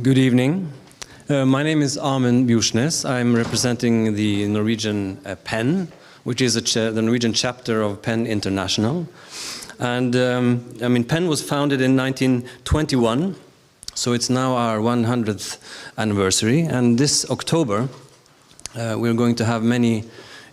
Good evening. My name is Amund Bjursnes. I'm representing the Norwegian PEN, which is the Norwegian chapter of PEN International. And PEN was founded in 1921, so it's now our 100th anniversary. And this October, we're going to have many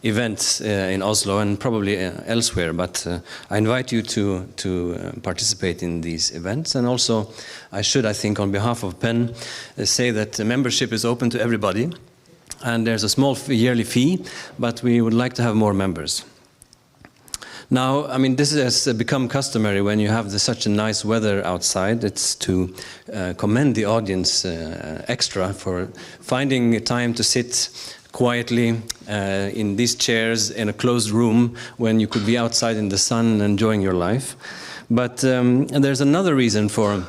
events in Oslo and probably elsewhere, but I invite you to participate in these events. And also, I think, on behalf of PEN, say that membership is open to everybody, and there's a small yearly fee, but we would like to have more members. Now, this has become customary when you have such a nice weather outside. It's to commend the audience extra for finding time to sit quietly in these chairs in a closed room when you could be outside in the sun enjoying your life. But there's another reason for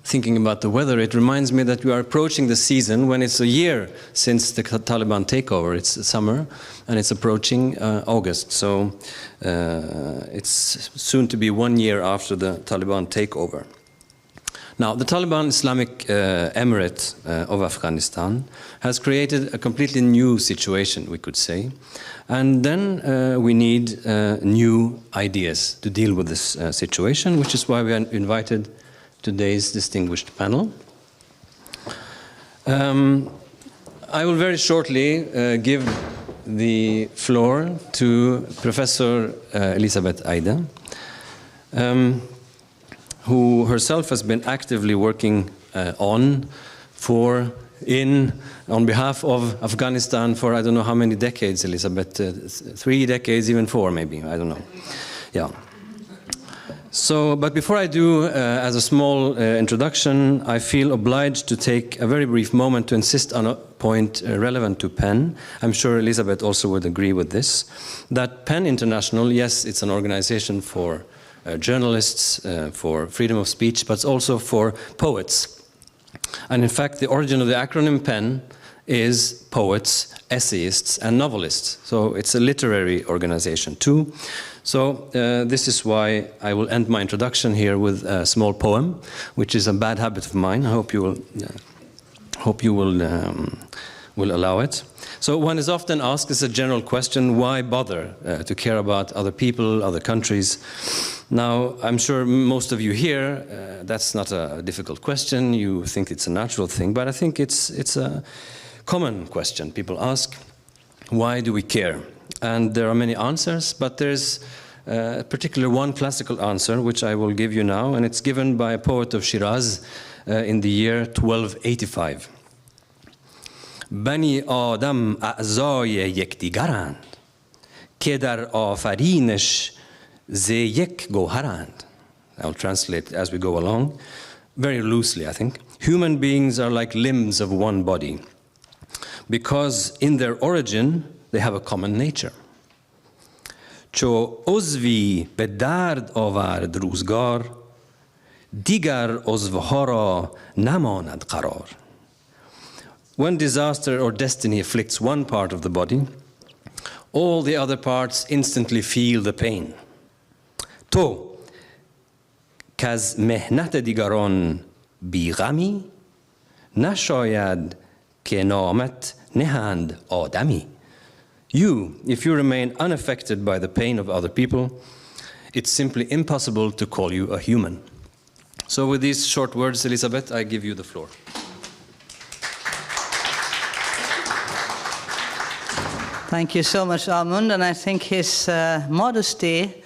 thinking about the weather. It reminds me that we are approaching the season when it's a year since the Taliban takeover. It's summer and it's approaching August. So it's soon to be 1 year after the Taliban takeover. Now, the Taliban Islamic Emirate of Afghanistan has created a completely new situation, we could say. And then we need new ideas to deal with this situation, which is why we invited today's distinguished panel. I will very shortly give the floor to Professor Elisabeth Eide, who herself has been actively working on behalf of Afghanistan for I don't know how many decades, Elisabeth, 3 decades, even 4 maybe, I don't know. Yeah. So, but before I do, as a small introduction, I feel obliged to take a very brief moment to insist on a point relevant to PEN. I'm sure Elisabeth also would agree with this, that PEN International, yes, it's an organization for journalists, for freedom of speech, but also for poets. And in fact, the origin of the acronym PEN is poets, essayists, and novelists. So it's a literary organization too. So this is why I will end my introduction here with a small poem, which is a bad habit of mine. I hope you will allow it. So one is often asked, as a general question, why bother to care about other people, other countries? Now, I'm sure most of you here, that's not a difficult question. You think it's a natural thing, but I think it's a common question. People ask, why do we care? And there are many answers, but there's particularly one classical answer, which I will give you now, and it's given by a poet of Shiraz in the year 1285. بنی آدم اعضای یکدیگرند که در آفرینش ز یک گوهرند. I'll translate as we go along, very loosely, I think. Human beings are like limbs of one body, because in their origin they have a common nature. چو عضوی به درد آورد روزگار دیگر عضوها را نماند قرار. When disaster or destiny afflicts one part of the body, all the other parts instantly feel the pain. تو کز مهنت دیگران بیغمی نشاید که نامت نهند آدمی. You, if you remain unaffected by the pain of other people, it's simply impossible to call you a human. So with these short words, Elisabeth, I give you the floor. Thank you so much, Amund, and I think his modesty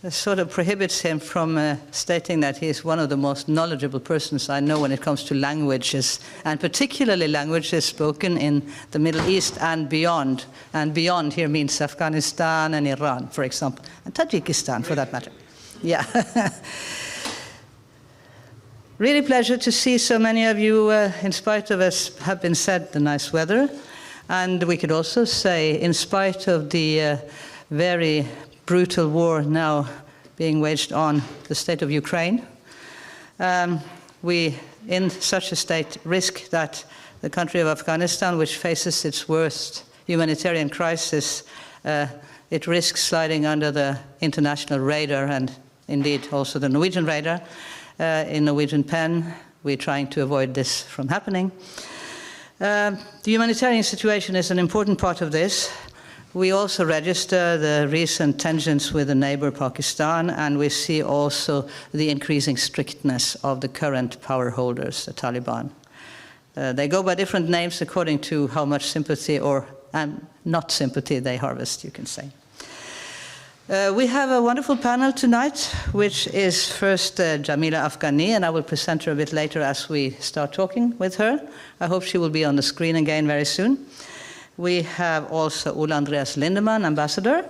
sort of prohibits him from stating that he is one of the most knowledgeable persons I know when it comes to languages, and particularly languages spoken in the Middle East and beyond. And beyond here means Afghanistan and Iran, for example, and Tajikistan, for that matter. Yeah. Really pleasure to see so many of you, in spite of, as have been said, the nice weather. And we could also say, in spite of the very brutal war now being waged on the state of Ukraine, we, in such a state, risk that the country of Afghanistan, which faces its worst humanitarian crisis, it risks sliding under the international radar, and indeed also the Norwegian radar, in Norwegian PEN, we're trying to avoid this from happening. The humanitarian situation is an important part of this. We also register the recent tensions with the neighbor Pakistan, and we see also the increasing strictness of the current power holders, the Taliban. They go by different names according to how much sympathy or not sympathy they harvest, you can say. We have a wonderful panel tonight, which is first Jamila Afghani, and I will present her a bit later as we start talking with her. I hope she will be on the screen again very soon. We have also Ole Andreas Lindemann, ambassador,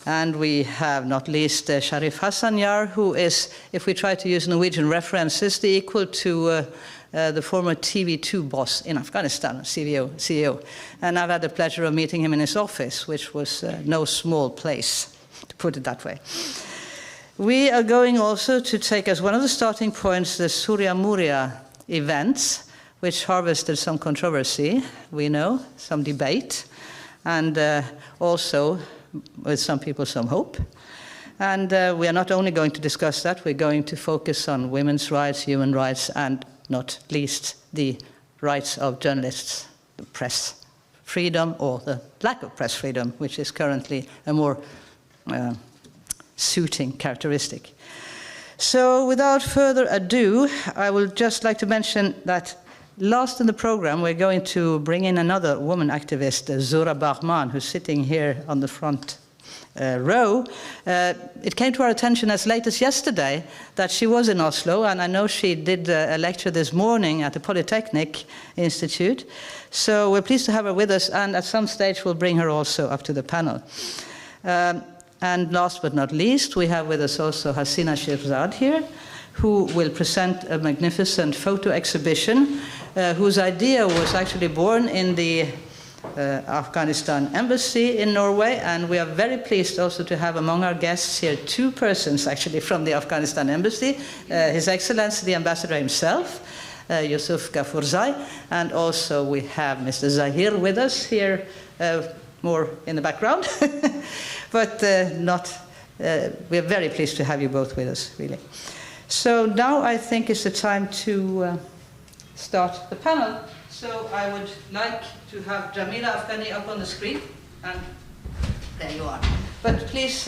and we have not least Sharif Hassanyar, who is, if we try to use Norwegian references, the equal to the former TV2 boss in Afghanistan, CEO. And I've had the pleasure of meeting him in his office, which was no small place, to put it that way. We are going also to take as one of the starting points the Surya Muria events, which harvested some controversy, we know, some debate, and also, with some people, some hope. And we are not only going to discuss that, we're going to focus on women's rights, human rights, and not least the rights of journalists, the press freedom, or the lack of press freedom, which is currently a more suiting characteristic. So without further ado, I would just like to mention that last in the program, we're going to bring in another woman activist, Zora Bahman, who's sitting here on the front row. It came to our attention as late as yesterday that she was in Oslo, and I know she did a lecture this morning at the Polytechnic Institute. So we're pleased to have her with us, and at some stage we'll bring her also up to the panel. And last but not least, we have with us also Hasina Shirzad here, who will present a magnificent photo exhibition whose idea was actually born in the Afghanistan embassy in Norway, and we are very pleased also to have among our guests here two persons actually from the Afghanistan embassy, His Excellency the Ambassador himself, Yusuf Gafurzai, and also we have Mr. Zahir with us here, more in the background, but we're very pleased to have you both with us, really. So now I think it's the time to start the panel. So I would like to have Jamila Afghani up on the screen, and there you are. But please,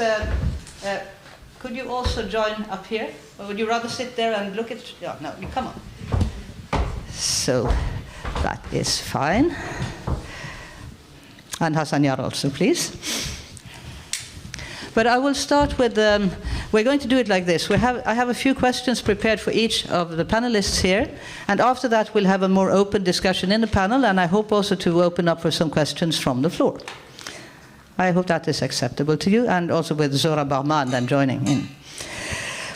could you also join up here? Or would you rather sit there and look at? Yeah, no, you come on. So that is fine. And Hassanyar also, please. But I will start with, we're going to do it like this. I have a few questions prepared for each of the panelists here, and after that we'll have a more open discussion in the panel, and I hope also to open up for some questions from the floor. I hope that is acceptable to you, and also with Zora Bahman then joining in.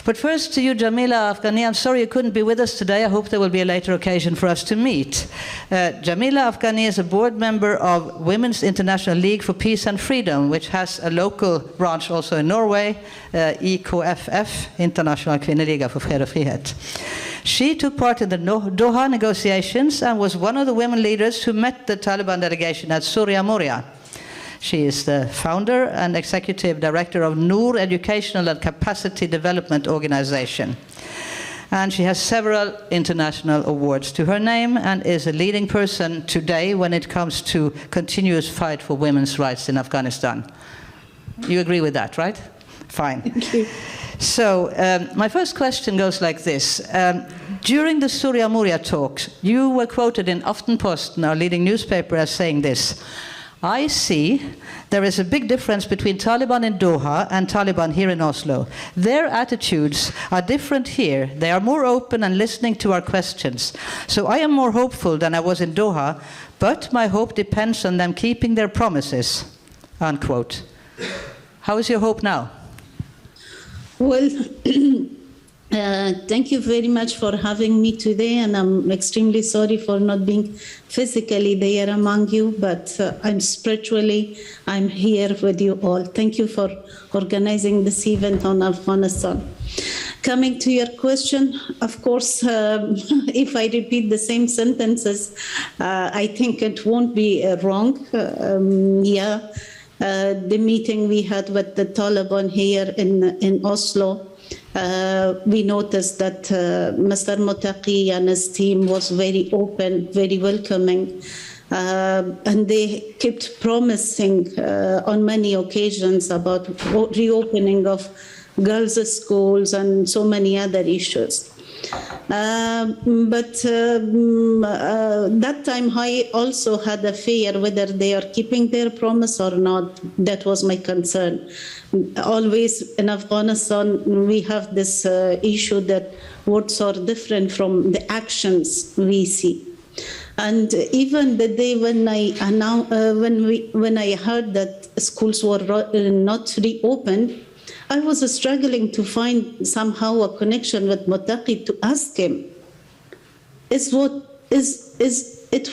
But first to you, Jamila Afghani. I'm sorry you couldn't be with us today. I hope there will be a later occasion for us to meet. Jamila Afghani is a board member of Women's International League for Peace and Freedom, which has a local branch also in Norway, IKFF, Internasjonale Kvinneliga for Fred og Frihet. She took part in the Doha negotiations and was one of the women leaders who met the Taliban delegation at Surya Muria. She is the founder and executive director of Noor Educational and Capacity Development Organization. And she has several international awards to her name and is a leading person today when it comes to continuous fight for women's rights in Afghanistan. You agree with that, right? Fine. Thank you. So my first question goes like this. During the Surya Muria talks, you were quoted in Aftenposten, our leading newspaper, as saying this: I see there is a big difference between Taliban in Doha and Taliban here in Oslo. Their attitudes are different here. They are more open and listening to our questions. So I am more hopeful than I was in Doha, but my hope depends on them keeping their promises, unquote. How is your hope now? Well, thank you very much for having me today, and I'm extremely sorry for not being physically there among you, but I'm here with you all. Thank you for organizing this event on Afghanistan. Coming to your question, of course, if I repeat the same sentences, I think it won't be wrong. The meeting we had with the Taliban here in Oslo, We noticed that Mr. Mutaqi and his team was very open, very welcoming, and they kept promising on many occasions about reopening of girls' schools and so many other issues. But that time I also had a fear whether they are keeping their promise or not. That was my concern. Always in Afghanistan, we have this issue that words are different from the actions we see. And even the day when I heard that schools were not reopened, I was struggling to find somehow a connection with Mutaqi to ask him, it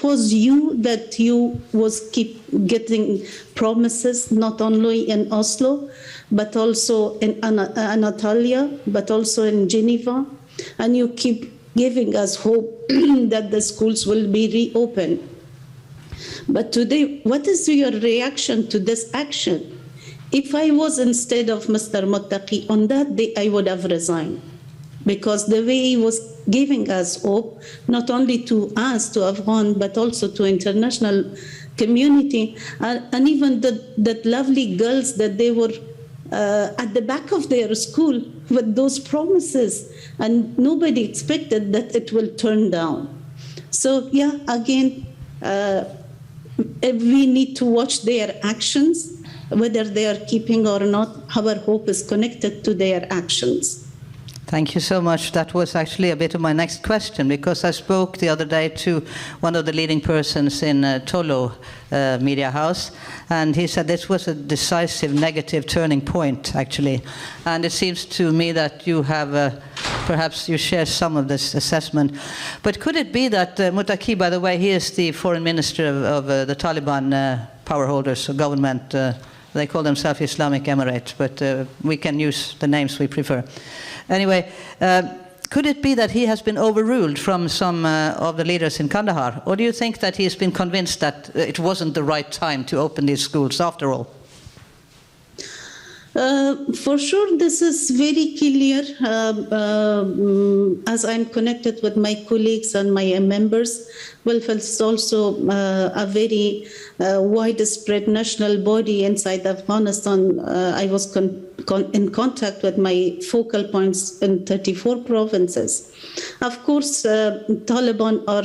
was you that you was keep getting promises, not only in Oslo, but also in Anatolia, but also in Geneva, and you keep giving us hope that the schools will be reopened. But today, what is your reaction to this action? If I was instead of Mr. Mutaqi on that day, I would have resigned. Because the way he was giving us hope, not only to us, to Afghan, but also to international community, and even that lovely girls that they were at the back of their school with those promises, and nobody expected that it will turn down. So yeah, again, we need to watch their actions, whether they are keeping or not. Our hope is connected to their actions. Thank you so much. That was actually a bit of my next question, because I spoke the other day to one of the leading persons in Tolo Media House, and he said this was a decisive negative turning point, actually. And it seems to me that you have, perhaps you share some of this assessment. But could it be that Mutaqi, by the way, he is the foreign minister of the Taliban power holders, or government, they call themselves Islamic Emirate, but we can use the names we prefer. Anyway, could it be that he has been overruled from some of the leaders in Kandahar? Or do you think that he has been convinced that it wasn't the right time to open these schools after all? For sure, this is very clear. As I'm connected with my colleagues and my members, Welfare is also a very widespread national body inside Afghanistan. I was in contact with my focal points in 34 provinces. Of course, Taliban are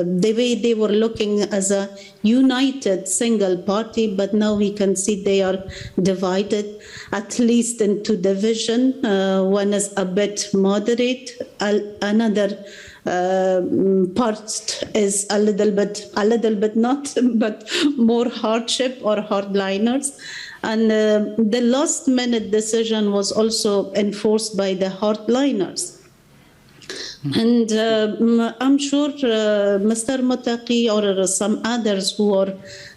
the way they were looking as a united single party, but now we can see they are divided, at least into division. One is a bit moderate, another part is a little bit not, but more hardship or hardliners. And the last minute decision was also enforced by the hardliners. And I'm sure Mr. Mutaqi or some others who are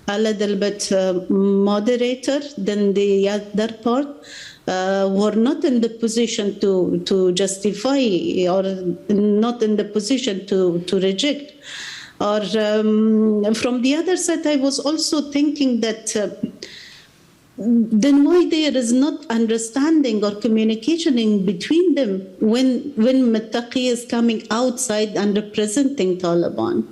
a little bit moderator than the other part were not in the position to justify or not in the position to reject. Or from the other side, I was also thinking that then why there is not understanding or communication in between them when Mutaqi is coming outside and representing Taliban?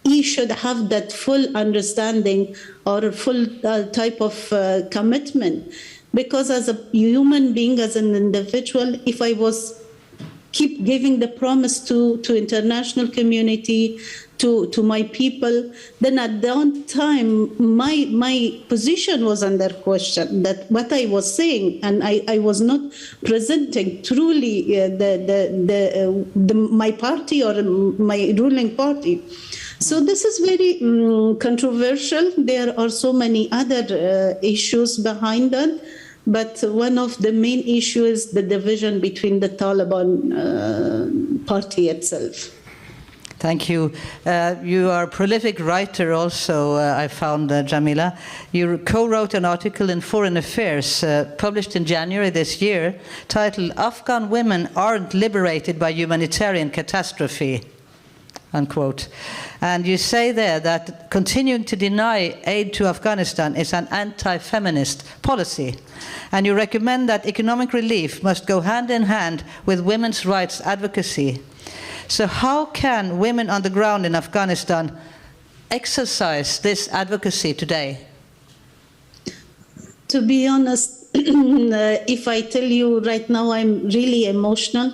He should have that full understanding or full type of commitment. Because as a human being, as an individual, if I was keep giving the promise to international community, to my people, then at that time, my position was under question, that what I was saying, and I was not presenting truly my party or my ruling party. So this is very controversial. There are so many other issues behind that. But one of the main issues is the division between the Taliban party itself. Thank you. You are a prolific writer also, I found, Jamila. You co-wrote an article in Foreign Affairs, published in January this year, titled "Afghan Women Aren't Liberated by Humanitarian Catastrophe." unquote. And you say there that continuing to deny aid to Afghanistan is an anti-feminist policy. And you recommend that economic relief must go hand in hand with women's rights advocacy. So how can women on the ground in Afghanistan exercise this advocacy today? To be honest, if I tell you right now, I'm really emotional.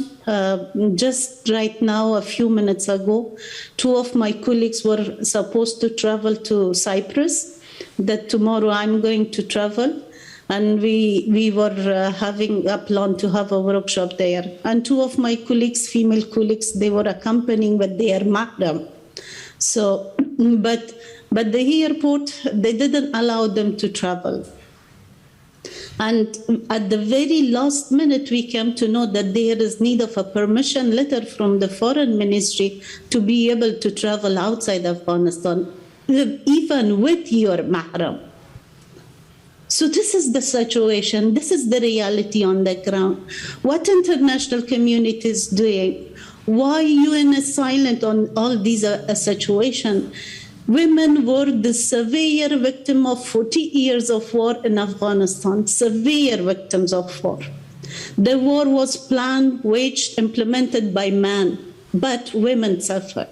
Just right now, a few minutes ago, 2 of my colleagues were supposed to travel to Cyprus, that tomorrow I'm going to travel. And we were having a plan to have a workshop there. And 2 of my colleagues, female colleagues, they were accompanying with their mahram. So, but the airport, they didn't allow them to travel. And at the very last minute, we came to know that there is need of a permission letter from the foreign ministry to be able to travel outside Afghanistan, even with your mahram. So this is the situation. This is the reality on the ground. What international community is doing? Why UN is silent on all these situations? Women were the severe victim of 40 years of war in Afghanistan, severe victims of war. The war was planned, waged, implemented by men, but women suffered.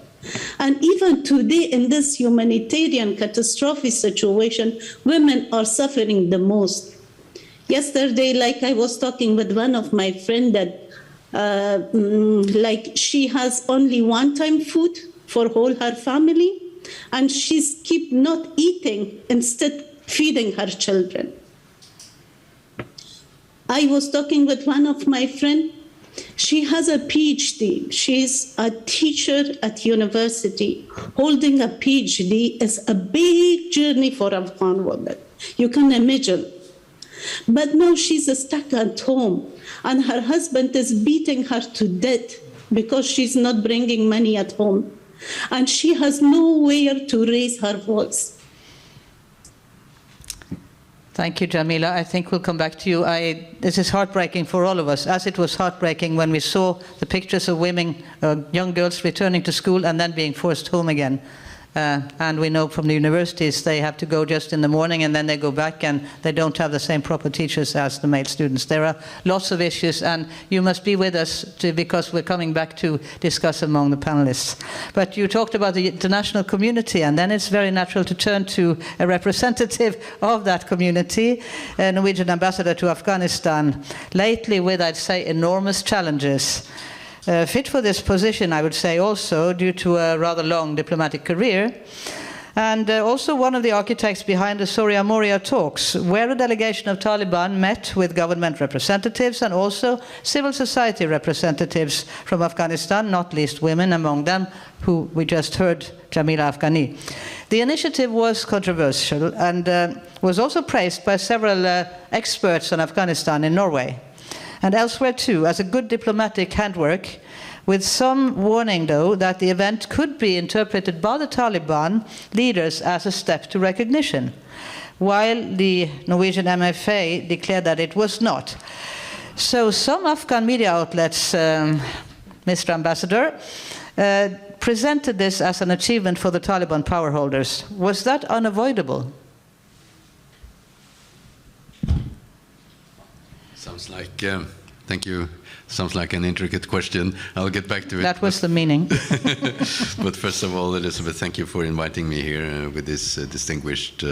And even today, in this humanitarian catastrophe situation, women are suffering the most. Yesterday, like I was talking with one of my friends that like she has only one-time food for whole her family, and she's keep not eating, instead feeding her children. I was talking with one of my friends. She has a PhD. She's a teacher at university. Holding a PhD is a big journey for Afghan women. You can imagine. But now she's stuck at home, and her husband is beating her to death because she's not bringing money at home. And she has nowhere to raise her voice. Thank you, Jamila. I think we'll come back to you. This is heartbreaking for all of us, as it was heartbreaking when we saw the pictures of women, young girls returning to school and then being forced home again. And we know from the universities they have to go just in the morning and then they go back, and they don't have the same proper teachers as the male students. There are lots of issues, and you must be with us because we're coming back to discuss among the panelists. But you talked about the international community, and then it's very natural to turn to a representative of that community, a Norwegian ambassador to Afghanistan, lately with, I'd say, enormous challenges. Fit for this position, I would say, also due to a rather long diplomatic career, and also one of the architects behind the Soria Moria talks, where a delegation of Taliban met with government representatives and also civil society representatives from Afghanistan, not least women among them, who we just heard, Jamila Afghani. The initiative was controversial and was also praised by several experts on Afghanistan in Norway and elsewhere too, as a good diplomatic handwork, with some warning, though, that the event could be interpreted by the Taliban leaders as a step to recognition, while the Norwegian MFA declared that it was not. So some Afghan media outlets, Mr. Ambassador, presented this as an achievement for the Taliban power holders. Was that unavoidable? Sounds like, thank you. Sounds like an intricate question. I'll get back to it. That was the meaning. But first of all, Elizabeth, thank you for inviting me here with this distinguished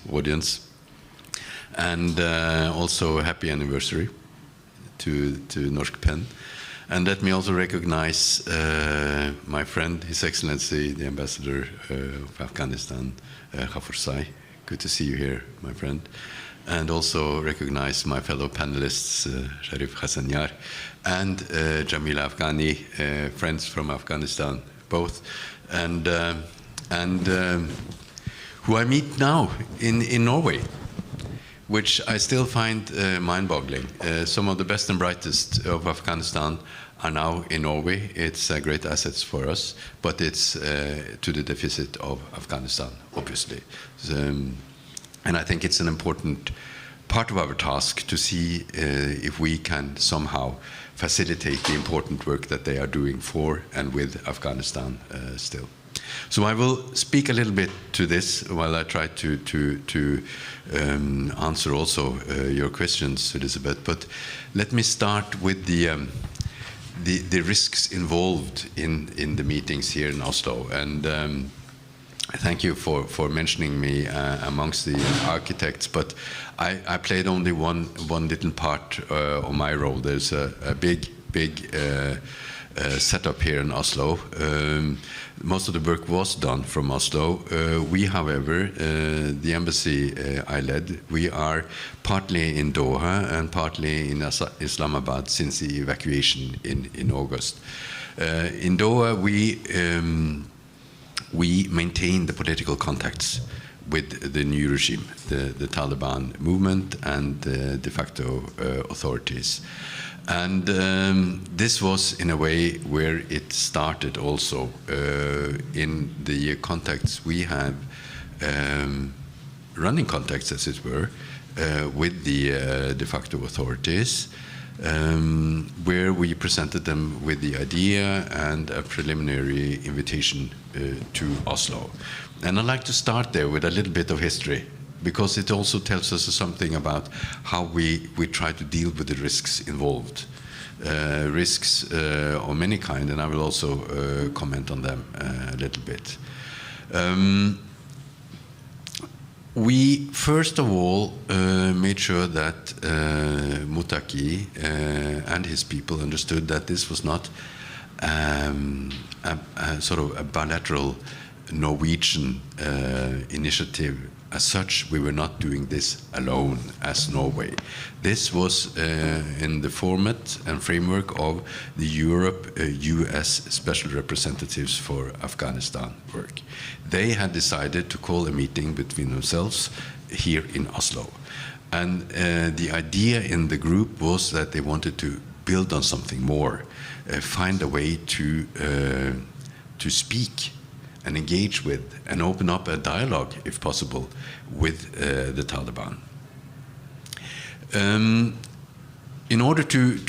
audience. And also happy anniversary to Norsk PEN. And let me also recognize my friend, His Excellency, the Ambassador of Afghanistan, Haforsai. Good to see you here, my friend. And also recognize my fellow panelists, Sharif Hassanyar and Jamila Afghani, friends from Afghanistan, both, and who I meet now in Norway, which I still find mind-boggling. Some of the best and brightest of Afghanistan are now in Norway. It's a great asset for us, but it's to the deficit of Afghanistan, obviously. And I think it's an important part of our task to see if we can somehow facilitate the important work that they are doing for and with Afghanistan still. So I will speak a little bit to this while I try to answer also your questions, Elizabeth. But let me start with the risks involved in the meetings here in Oslo. And thank you for mentioning me amongst the architects. But I played only one little part of my role. There's a big setup here in Oslo. Most of the work was done from Oslo. We, however, the embassy I led, we are partly in Doha and partly in Islamabad since the evacuation in August. In Doha, we maintain the political contacts with the new regime, the Taliban movement and the de facto authorities. And this was in a way where it started also in the contacts we have, running contacts as it were, with the de facto authorities, where we presented them with the idea and a preliminary invitation to Oslo. And I'd like to start there with a little bit of history, because it also tells us something about how we try to deal with the risks involved. Risks of many kind, and I will also comment on them a little bit. We first of all made sure that Mutaki and his people understood that this was not a sort of a bilateral Norwegian initiative. As such, we were not doing this alone as Norway. This was in the format and framework of the Europe-US Special Representatives for Afghanistan work. They had decided to call a meeting between themselves here in Oslo. And the idea in the group was that they wanted to build on something more, find a way to speak and engage with and open up a dialogue, if possible, with the Taliban. In order to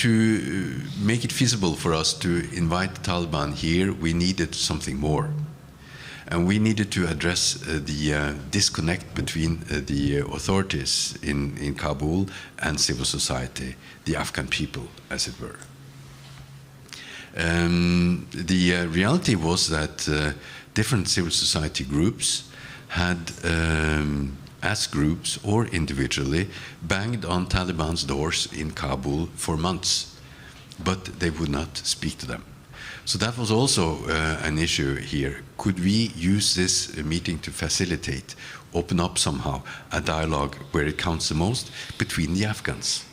make it feasible for us to invite the Taliban here, we needed something more. And we needed to address the disconnect between the authorities in Kabul and civil society, the Afghan people, as it were. The reality was that different civil society groups had, as groups or individually, banged on Taliban's doors in Kabul for months, but they would not speak to them. So that was also an issue here. Could we use this meeting to facilitate, open up somehow a dialogue where it counts the most between the Afghans?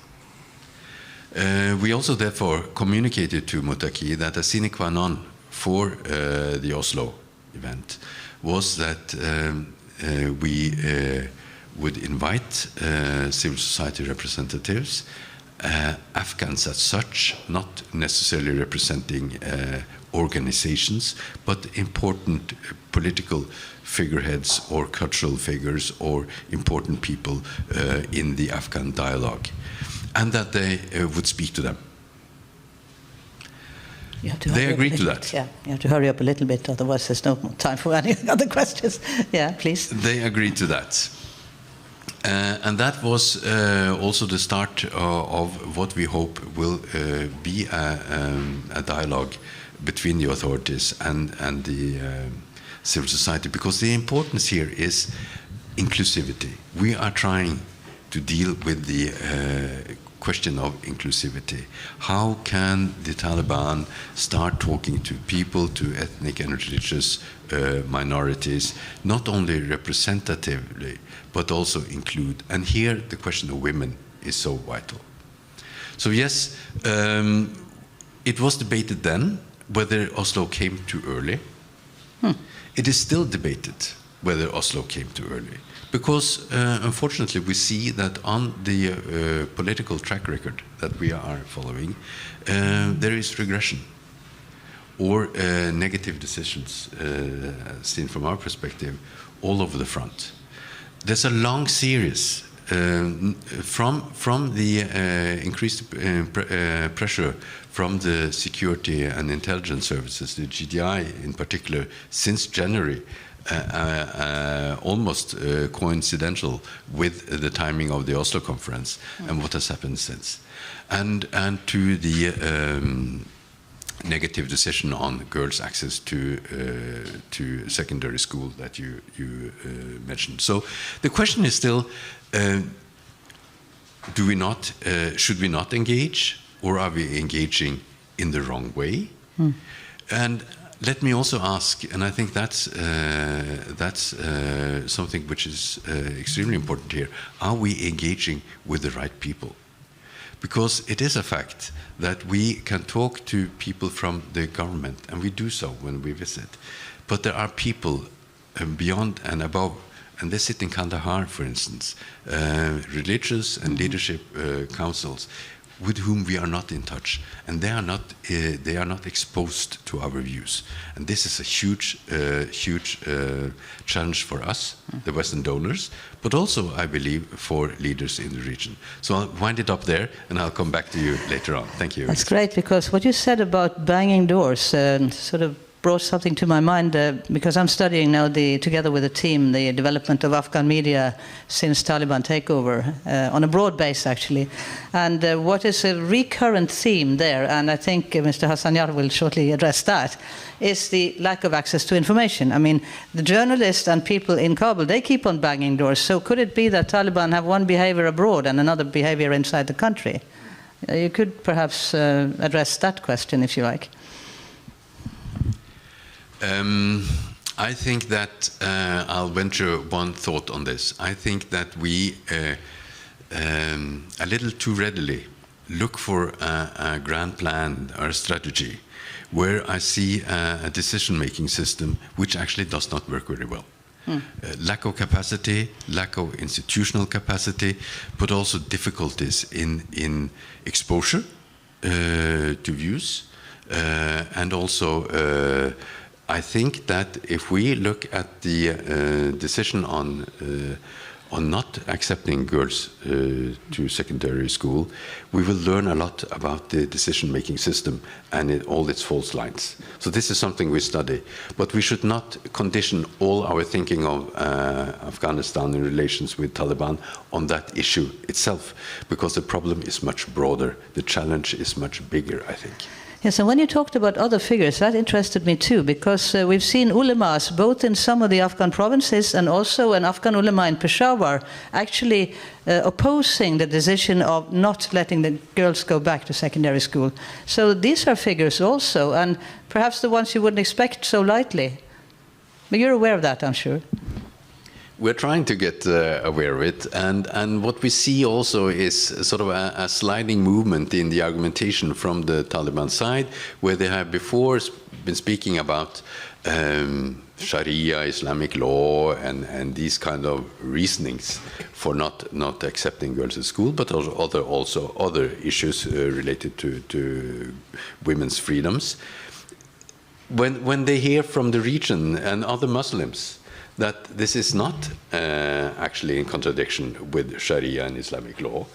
We also therefore communicated to Mutaki that a sine qua non for the Oslo event was that we would invite civil society representatives, Afghans as such, not necessarily representing organizations, but important political figureheads or cultural figures or important people in the Afghan dialogue, and that they would speak to them. They agreed to that. Yeah, you have to hurry up a little bit, otherwise there's no time for any other questions. Yeah, please. They agreed to that. And that was also the start of what we hope will be a dialogue between the authorities and the civil society, because the importance here is inclusivity. We are trying to deal with the question of inclusivity. How can the Taliban start talking to people, to ethnic and religious minorities, not only representatively, but also include? And here the question of women is so vital. So yes, it was debated then whether Oslo came too early. It is still debated whether Oslo came too early, because unfortunately we see that on the political track record that we are following, there is regression or negative decisions seen from our perspective all over the front. There's a long series from the increased pressure from the security and intelligence services, the GDI in particular, since January, almost coincidental with the timing of the Oslo conference and what has happened since, and to the negative decision on girls' access to secondary school that you mentioned. So the question is still, do we not, should we not engage, or are we engaging in the wrong way? And let me also ask, and I think that's something which is extremely important here, are we engaging with the right people? Because it is a fact that we can talk to people from the government, and we do so when we visit. But there are people beyond and above, and they sit in Kandahar, for instance, religious and leadership councils, with whom we are not in touch, and they are not exposed to our views. And this is a huge challenge for us, the Western donors, but also, I believe, for leaders in the region. So I'll wind it up there, and I'll come back to you later on. Thank you. That's great, because what you said about banging doors sort of brought something to my mind, because I'm studying now, together with a team, the development of Afghan media since Taliban takeover, on a broad base actually. And what is a recurrent theme there, and I think Mr. Hassanyar will shortly address that, is the lack of access to information. I mean, the journalists and people in Kabul, they keep on banging doors. So could it be that Taliban have one behavior abroad and another behavior inside the country? You could perhaps address that question if you like. I think that I'll venture one thought on this. I think that we a little too readily look for a grand plan or a strategy where I see a decision-making system which actually does not work very well. Lack of capacity, lack of institutional capacity, but also difficulties in exposure to views, and also I think that if we look at the decision on not accepting girls to secondary school, we will learn a lot about the decision-making system and all its false lines. So this is something we study, but we should not condition all our thinking of Afghanistan in relations with Taliban on that issue itself, because the problem is much broader. The challenge is much bigger, I think. Yes, and when you talked about other figures, that interested me too, because we've seen ulamas, both in some of the Afghan provinces and also an Afghan ulama in Peshawar, actually opposing the decision of not letting the girls go back to secondary school. So these are figures also, and perhaps the ones you wouldn't expect so lightly. But you're aware of that, I'm sure. We're trying to get aware of it, and what we see also is sort of a sliding movement in the argumentation from the Taliban side, where they have before been speaking about Sharia, Islamic law, and these kind of reasonings for not accepting girls at school, but also other issues related to women's freedoms. When they hear from the region and other Muslims that this is not actually in contradiction with Sharia and Islamic law,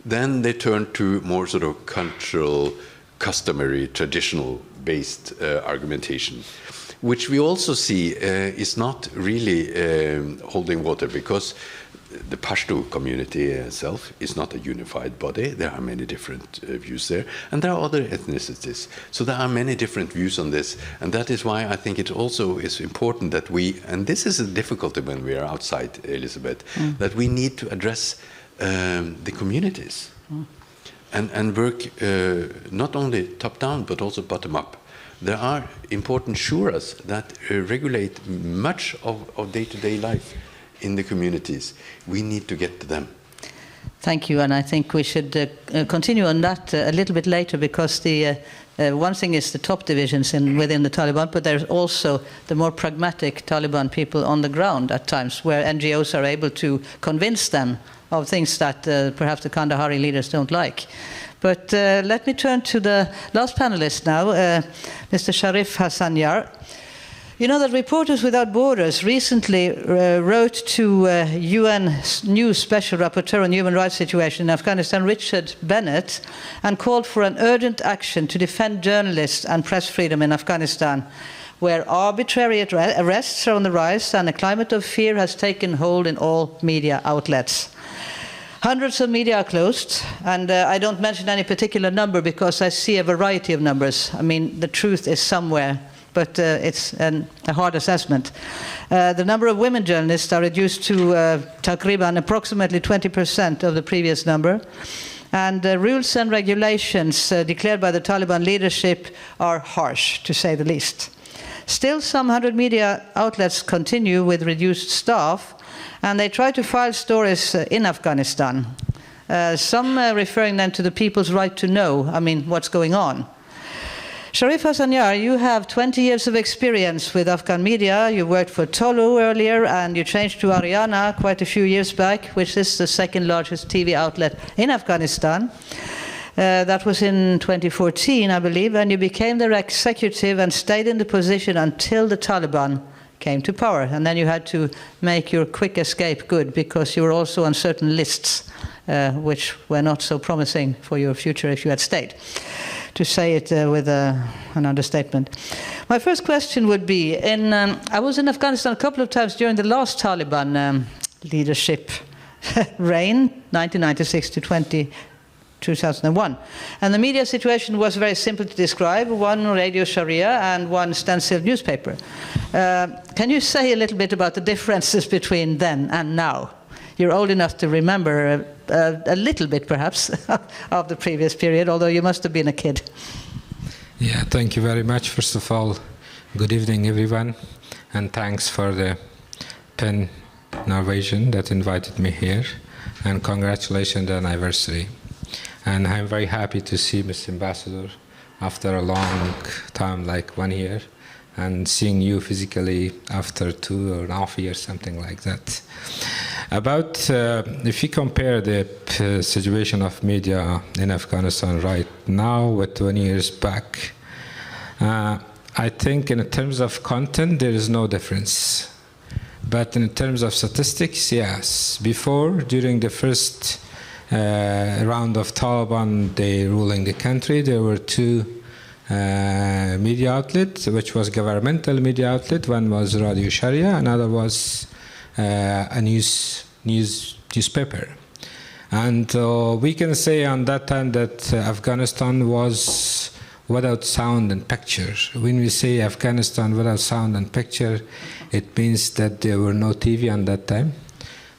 then they turn to more sort of cultural, customary, traditional-based argumentation, which we also see is not really holding water, because the Pashto community itself is not a unified body. There are many different views there, and there are other ethnicities. So there are many different views on this, and that is why I think it also is important that we, and this is a difficulty when we are outside, Elizabeth, that we need to address the communities and work not only top-down but also bottom-up. There are important shuras that regulate much of day-to-day life in the communities. We need to get to them. Thank you, and I think we should continue on that a little bit later, because the one thing is the top divisions within the Taliban, but there's also the more pragmatic Taliban people on the ground at times, where NGOs are able to convince them of things that perhaps the Kandahari leaders don't like. But let me turn to the last panelist now, Mr. Sharif Hassanyar. You know that Reporters Without Borders recently wrote to UN new Special Rapporteur on Human Rights Situation in Afghanistan, Richard Bennett, and called for an urgent action to defend journalists and press freedom in Afghanistan, where arbitrary arrests are on the rise and a climate of fear has taken hold in all media outlets. Hundreds of media are closed, and I don't mention any particular number because I see a variety of numbers. I mean, the truth is somewhere, but it's a hard assessment. The number of women journalists are reduced to takriban approximately 20% of the previous number. And rules and regulations declared by the Taliban leadership are harsh, to say the least. Still, some 100 media outlets continue with reduced staff, and they try to file stories in Afghanistan. Some referring then to the people's right to know, I mean, what's going on. Sharif Hassanyar, you have 20 years of experience with Afghan media. You worked for Tolu earlier, and you changed to Ariana quite a few years back, which is the second largest TV outlet in Afghanistan. That was in 2014, I believe, and you became their executive and stayed in the position until the Taliban came to power. And then you had to make your quick escape good, because you were also on certain lists, which were not so promising for your future if you had stayed, to say it with an understatement. My first question would be, I was in Afghanistan a couple of times during the last Taliban leadership reign, 1996 to 2001. And the media situation was very simple to describe: one radio Sharia and one stenciled newspaper. Can you say a little bit about the differences between then and now? You're old enough to remember a little bit, perhaps, of the previous period, although you must have been a kid. Yeah, thank you very much. First of all, good evening, everyone, and thanks for the PEN Norwegian that invited me here, and congratulations on the anniversary. And I'm very happy to see Mr. Ambassador after a long time, like 1 year, and seeing you physically after 2.5 years, something like that. About, if you compare the situation of media in Afghanistan right now with 20 years back, I think in terms of content, there is no difference. But in terms of statistics, yes. Before, during the first round of Taliban, they ruling the country, there were two media outlets, which was governmental media outlet. One was Radio Sharia, another was a newspaper. And we can say on that time that Afghanistan was without sound and picture. When we say Afghanistan without sound and picture, it means that there were no TV on that time.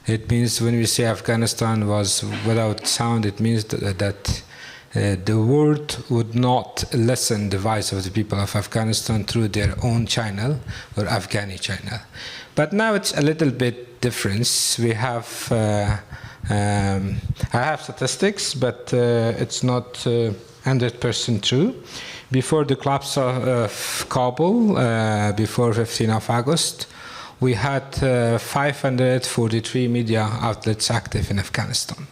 It means when we say Afghanistan was without sound, it means that the world would not listen the voice of the people of Afghanistan through their own channel or Afghani channel. But now it's a little bit different. We have, I have statistics, but it's not 100% true. Before the collapse of Kabul, before 15th of August, we had 543 media outlets active in Afghanistan.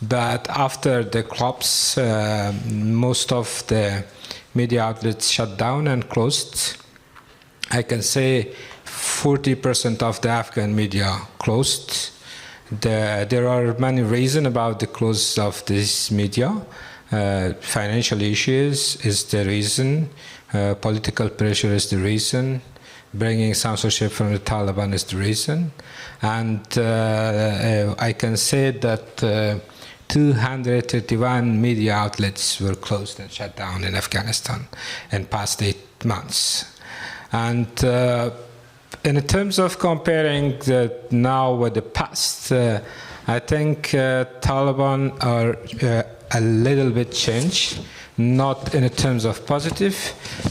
But after the collapse, most of the media outlets shut down and closed. I can say 40% of the Afghan media closed. There are many reasons about the close of this media. Financial issues is the reason. Political pressure is the reason. Bringing censorship from the Taliban is the reason. And I can say that 231 media outlets were closed and shut down in Afghanistan in past 8 months. And in terms of comparing the now with the past, I think Taliban are a little bit changed, not in terms of positive.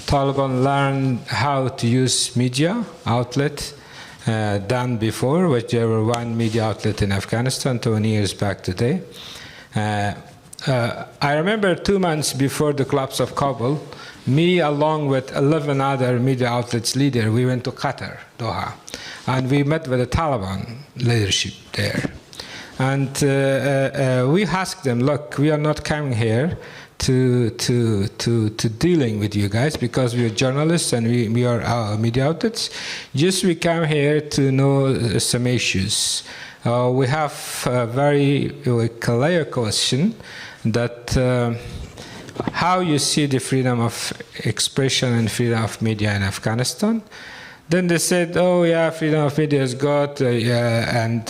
Taliban learned how to use media outlet than before, which there were one media outlet in Afghanistan 20 years back today. I remember 2 months before the collapse of Kabul, me along with 11 other media outlets leader, we went to Qatar, Doha, and we met with the Taliban leadership there. And we asked them, look, we are not coming here to dealing with you guys, because we are journalists and we are media outlets. Just we come here to know some issues. We have a very clear question that how you see the freedom of expression and freedom of media in Afghanistan. Then they said, oh yeah, freedom of media is good, and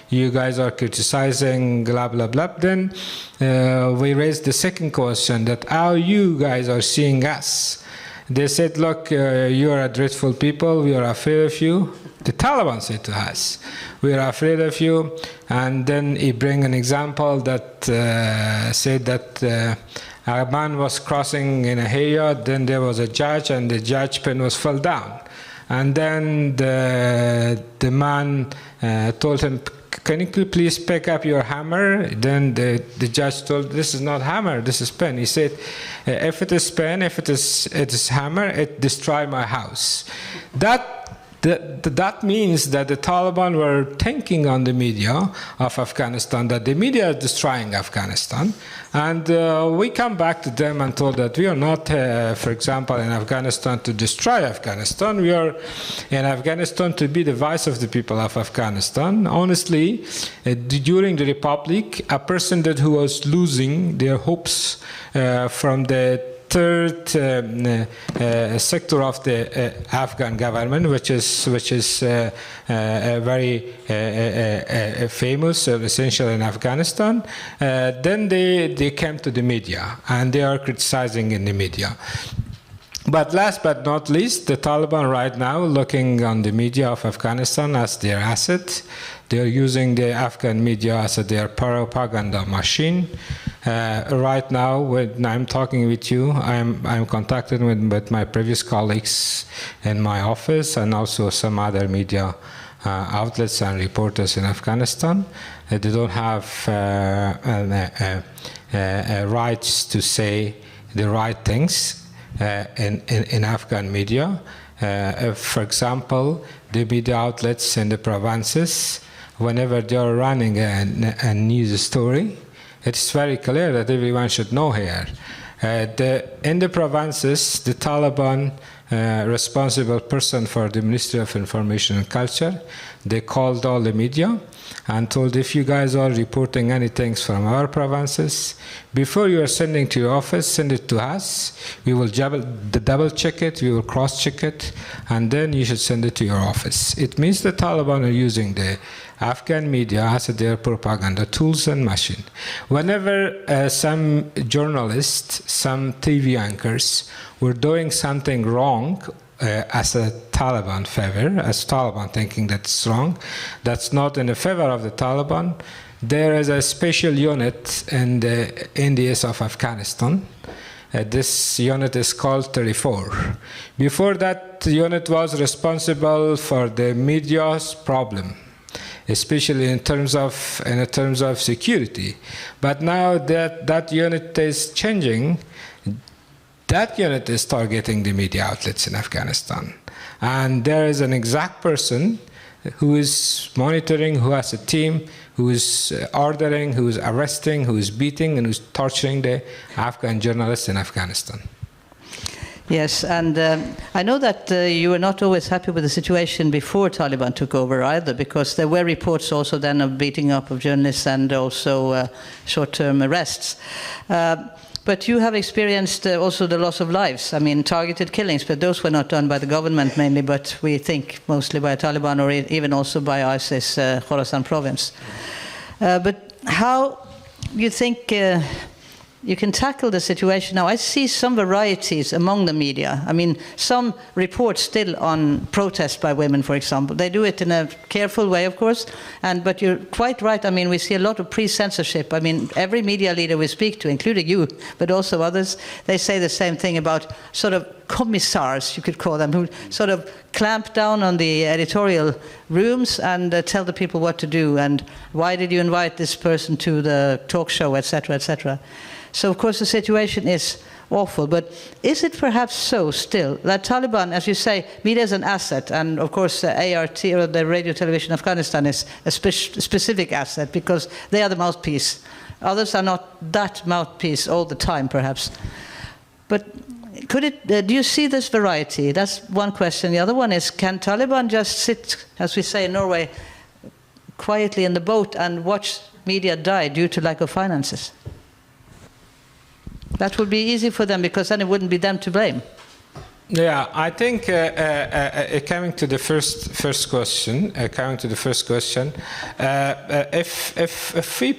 you guys are criticizing, blah, blah, blah. Then we raised the second question, that how you guys are seeing us. They said, look, you are a dreadful people, we are afraid of you. The Taliban said to us, we are afraid of you. And then he bring an example that said that a man was crossing in a area, then there was a judge, and the judge pen was fell down. And then the man told him, can you please pick up your hammer? Then the judge told, this is not hammer, this is pen. He said, if it is pen, if it is hammer, it destroy my house. That means that the Taliban were thinking on the media of Afghanistan, that the media is destroying Afghanistan. And we come back to them and told that we are not, for example, in Afghanistan to destroy Afghanistan. We are in Afghanistan to be the voice of the people of Afghanistan. Honestly, during the Republic, a person who was losing their hopes from the third sector of the Afghan government, which is very famous, essential in Afghanistan. Then they came to the media, and they are criticizing in the media. But last but not least, the Taliban right now looking on the media of Afghanistan as their asset. They are using the Afghan media as their propaganda machine. Right now, when I'm talking with you, I'm contacted with my previous colleagues in my office, and also some other media outlets and reporters in Afghanistan. They don't have rights to say the right things in Afghan media. For example, the media outlets in the provinces, whenever they are running a news story, it's very clear that everyone should know here. In the provinces, the Taliban responsible person for the Ministry of Information and Culture, they called all the media and told, if you guys are reporting anything from our provinces, before you are sending to your office, send it to us. We will double check it, we will cross check it, and then you should send it to your office. It means the Taliban are using the Afghan media as their propaganda tools and machine. Whenever some journalists, some TV anchors were doing something wrong as a Taliban favor, as Taliban thinking that's wrong, that's not in the favor of the Taliban, there is a special unit in the Indies of Afghanistan. This unit is called 34. Before that unit was responsible for the media's problem, especially in terms of security. But now that unit is changing. That unit is targeting the media outlets in Afghanistan. And there is an exact person who is monitoring, who has a team, who is ordering, who is arresting, who is beating, and who is torturing the Afghan journalists in Afghanistan. Yes, and I know that you were not always happy with the situation before Taliban took over either, because there were reports also then of beating up of journalists and also short-term arrests. But you have experienced also the loss of lives. I mean, targeted killings, but those were not done by the government mainly, but we think mostly by Taliban or even also by ISIS, Khorasan province. But how you think you can tackle the situation now? I see some varieties among the media. I mean, some report still on protest by women, for example. They do it in a careful way, of course, but you're quite right. I mean, we see a lot of pre-censorship. I mean, every media leader we speak to, including you, but also others, they say the same thing about sort of commissars, you could call them, who sort of clamp down on the editorial rooms and tell the people what to do, and why did you invite this person to the talk show, etc., etc. So, of course, the situation is awful. But is it perhaps so still that Taliban, as you say, media is an asset, and of course ART, or the Radio Television Afghanistan, is a specific asset because they are the mouthpiece Others are not that mouthpiece all the time, perhaps. But could it, do you see this variety? That's one question. The other one is, can Taliban just sit, as we say in Norway, quietly in the boat and watch media die due to lack of finances? That would be easy for them, because then it wouldn't be them to blame. Yeah, I think coming to the first question, if we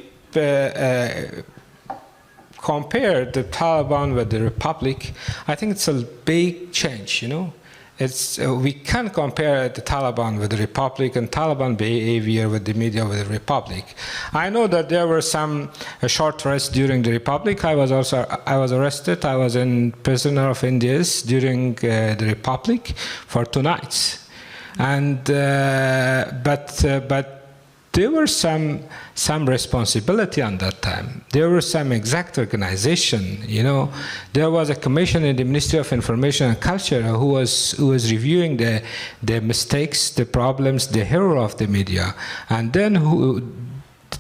compare the Taliban with the Republic, I think it's a big change, you know. We can't compare the Taliban with the Republic and Taliban behavior with the media with the Republic. I know that there were some short arrests during the Republic. I was arrested. I was in prisoner of Indians during the Republic for 2 nights, and but there were some responsibility on that time. There was some exact organization, you know. There was a commission in the Ministry of Information and Culture who was reviewing the mistakes, the problems, the error of the media, and then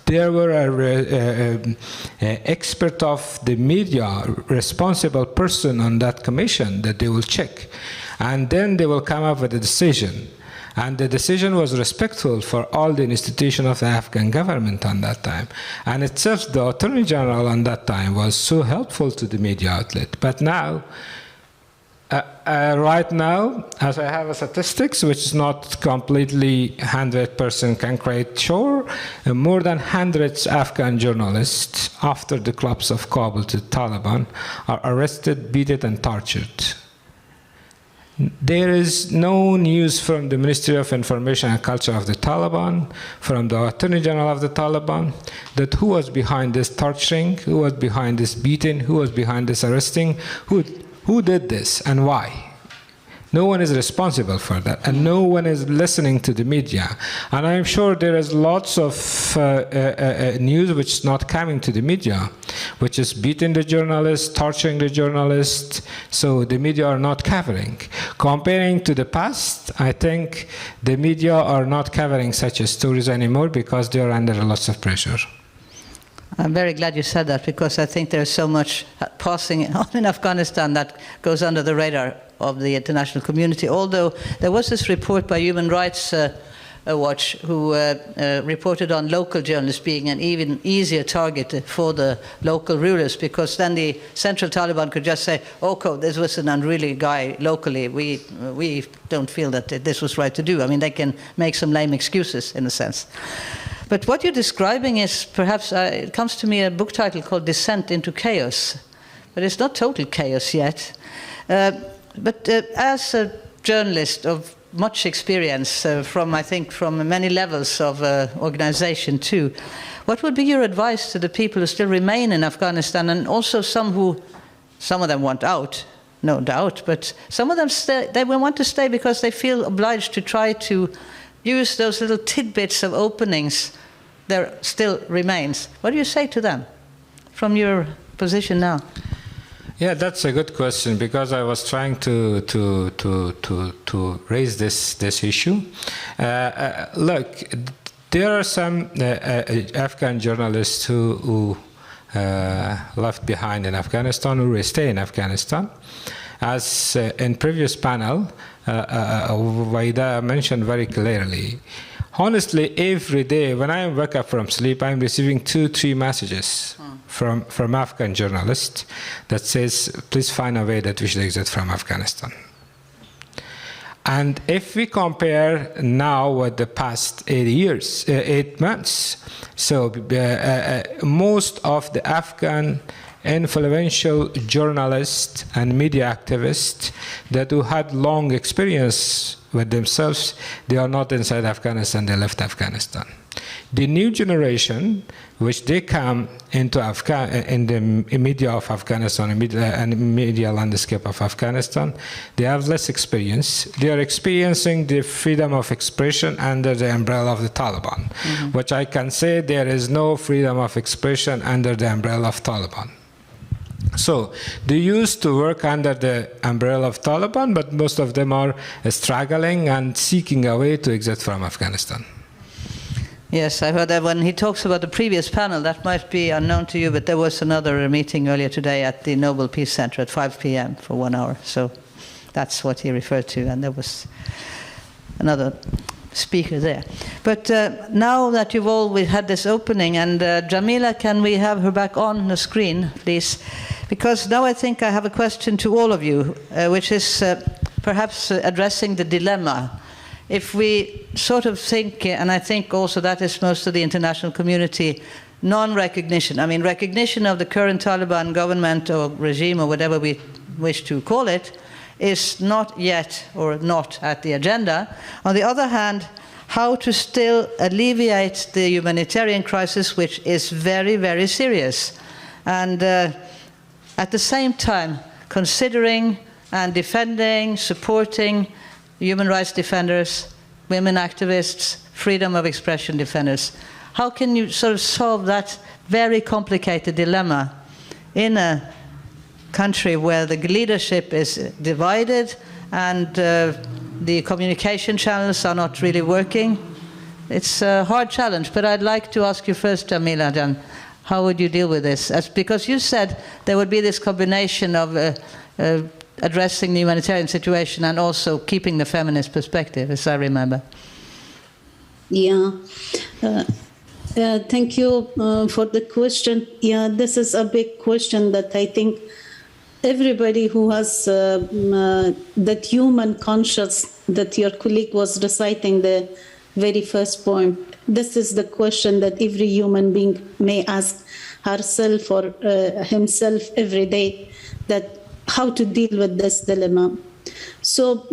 there were an expert of the media, responsible person on that commission that they will check, and then they will come up with a decision. And the decision was respectful for all the institutions of the Afghan government on that time. And itself, the Attorney General on that time was so helpful to the media outlet. But now, right now, as I have a statistics, which is not completely 100% concrete, sure, more than hundreds Afghan journalists, after the collapse of Kabul to the Taliban, are arrested, beaten, and tortured. There is no news from the Ministry of Information and Culture of the Taliban, from the Attorney General of the Taliban, that who was behind this torturing, who was behind this beating, who was behind this arresting, who did this and why. No one is responsible for that, and no one is listening to the media. And I'm sure there is lots of news which is not coming to the media, which is beating the journalists, torturing the journalists, so the media are not covering. Comparing to the past, I think the media are not covering such stories anymore because they are under lots of pressure. I'm very glad you said that, because I think there's so much passing on in Afghanistan that goes under the radar of the international community. Although there was this report by Human Rights Watch who reported on local journalists being an even easier target for the local rulers, because then the central Taliban could just say, "Okay, this was an unruly guy locally. We don't feel that this was right to do." I mean, they can make some lame excuses in a sense. But what you're describing is perhaps, it comes to me a book title called Descent into Chaos. But it's not total chaos yet. But as a journalist of much experience I think from many levels of organization too, what would be your advice to the people who still remain in Afghanistan, and also some of them want out, no doubt, but some of them they will want to stay because they feel obliged to try to use those little tidbits of openings there still remains. What do you say to them from your position now? Yeah, that's a good question, because I was trying to raise this issue. Look, there are some Afghan journalists who left behind in Afghanistan, who stay in Afghanistan. As in previous panel, Vaida mentioned very clearly. Honestly, every day when I wake up from sleep, I'm receiving 2-3 messages from Afghan journalists that says, "Please find a way that we should exit from Afghanistan." And if we compare now with the past 8 months, so most of the Afghan influential journalists and media activists that who had long experience with themselves, they are not inside Afghanistan, they left Afghanistan. The new generation, which they come into in the media of Afghanistan and media landscape of Afghanistan, they have less experience. They are experiencing the freedom of expression under the umbrella of the Taliban, which I can say there is no freedom of expression under the umbrella of Taliban. So they used to work under the umbrella of Taliban, but most of them are struggling and seeking a way to exit from Afghanistan. Yes, I heard that when he talks about the previous panel, that might be unknown to you, but there was another meeting earlier today at the Nobel Peace Center at 5 p.m. for 1 hour. So that's what he referred to, and there was another speaker there. But now that you've all had this opening, and Jamila, can we have her back on the screen, please? Because now I think I have a question to all of you, which is perhaps addressing the dilemma. If we sort of think, and I think also that is most of the international community, non-recognition, I mean recognition of the current Taliban government or regime or whatever we wish to call it, is not yet or not at the agenda. On the other hand, how to still alleviate the humanitarian crisis, which is very, very serious. And at the same time, considering and defending, supporting human rights defenders, women activists, freedom of expression defenders. How can you sort of solve that very complicated dilemma in a country where the leadership is divided and the communication channels are not really working? It's a hard challenge, but I'd like to ask you first, Jamila, then, how would you deal with this? Because you said there would be this combination of addressing the humanitarian situation and also keeping the feminist perspective, as I remember. Yeah. Thank you for the question. Yeah, this is a big question that I think everybody who has that human conscience that your colleague was reciting the very first point, this is the question that every human being may ask herself or himself every day, that how to deal with this dilemma. So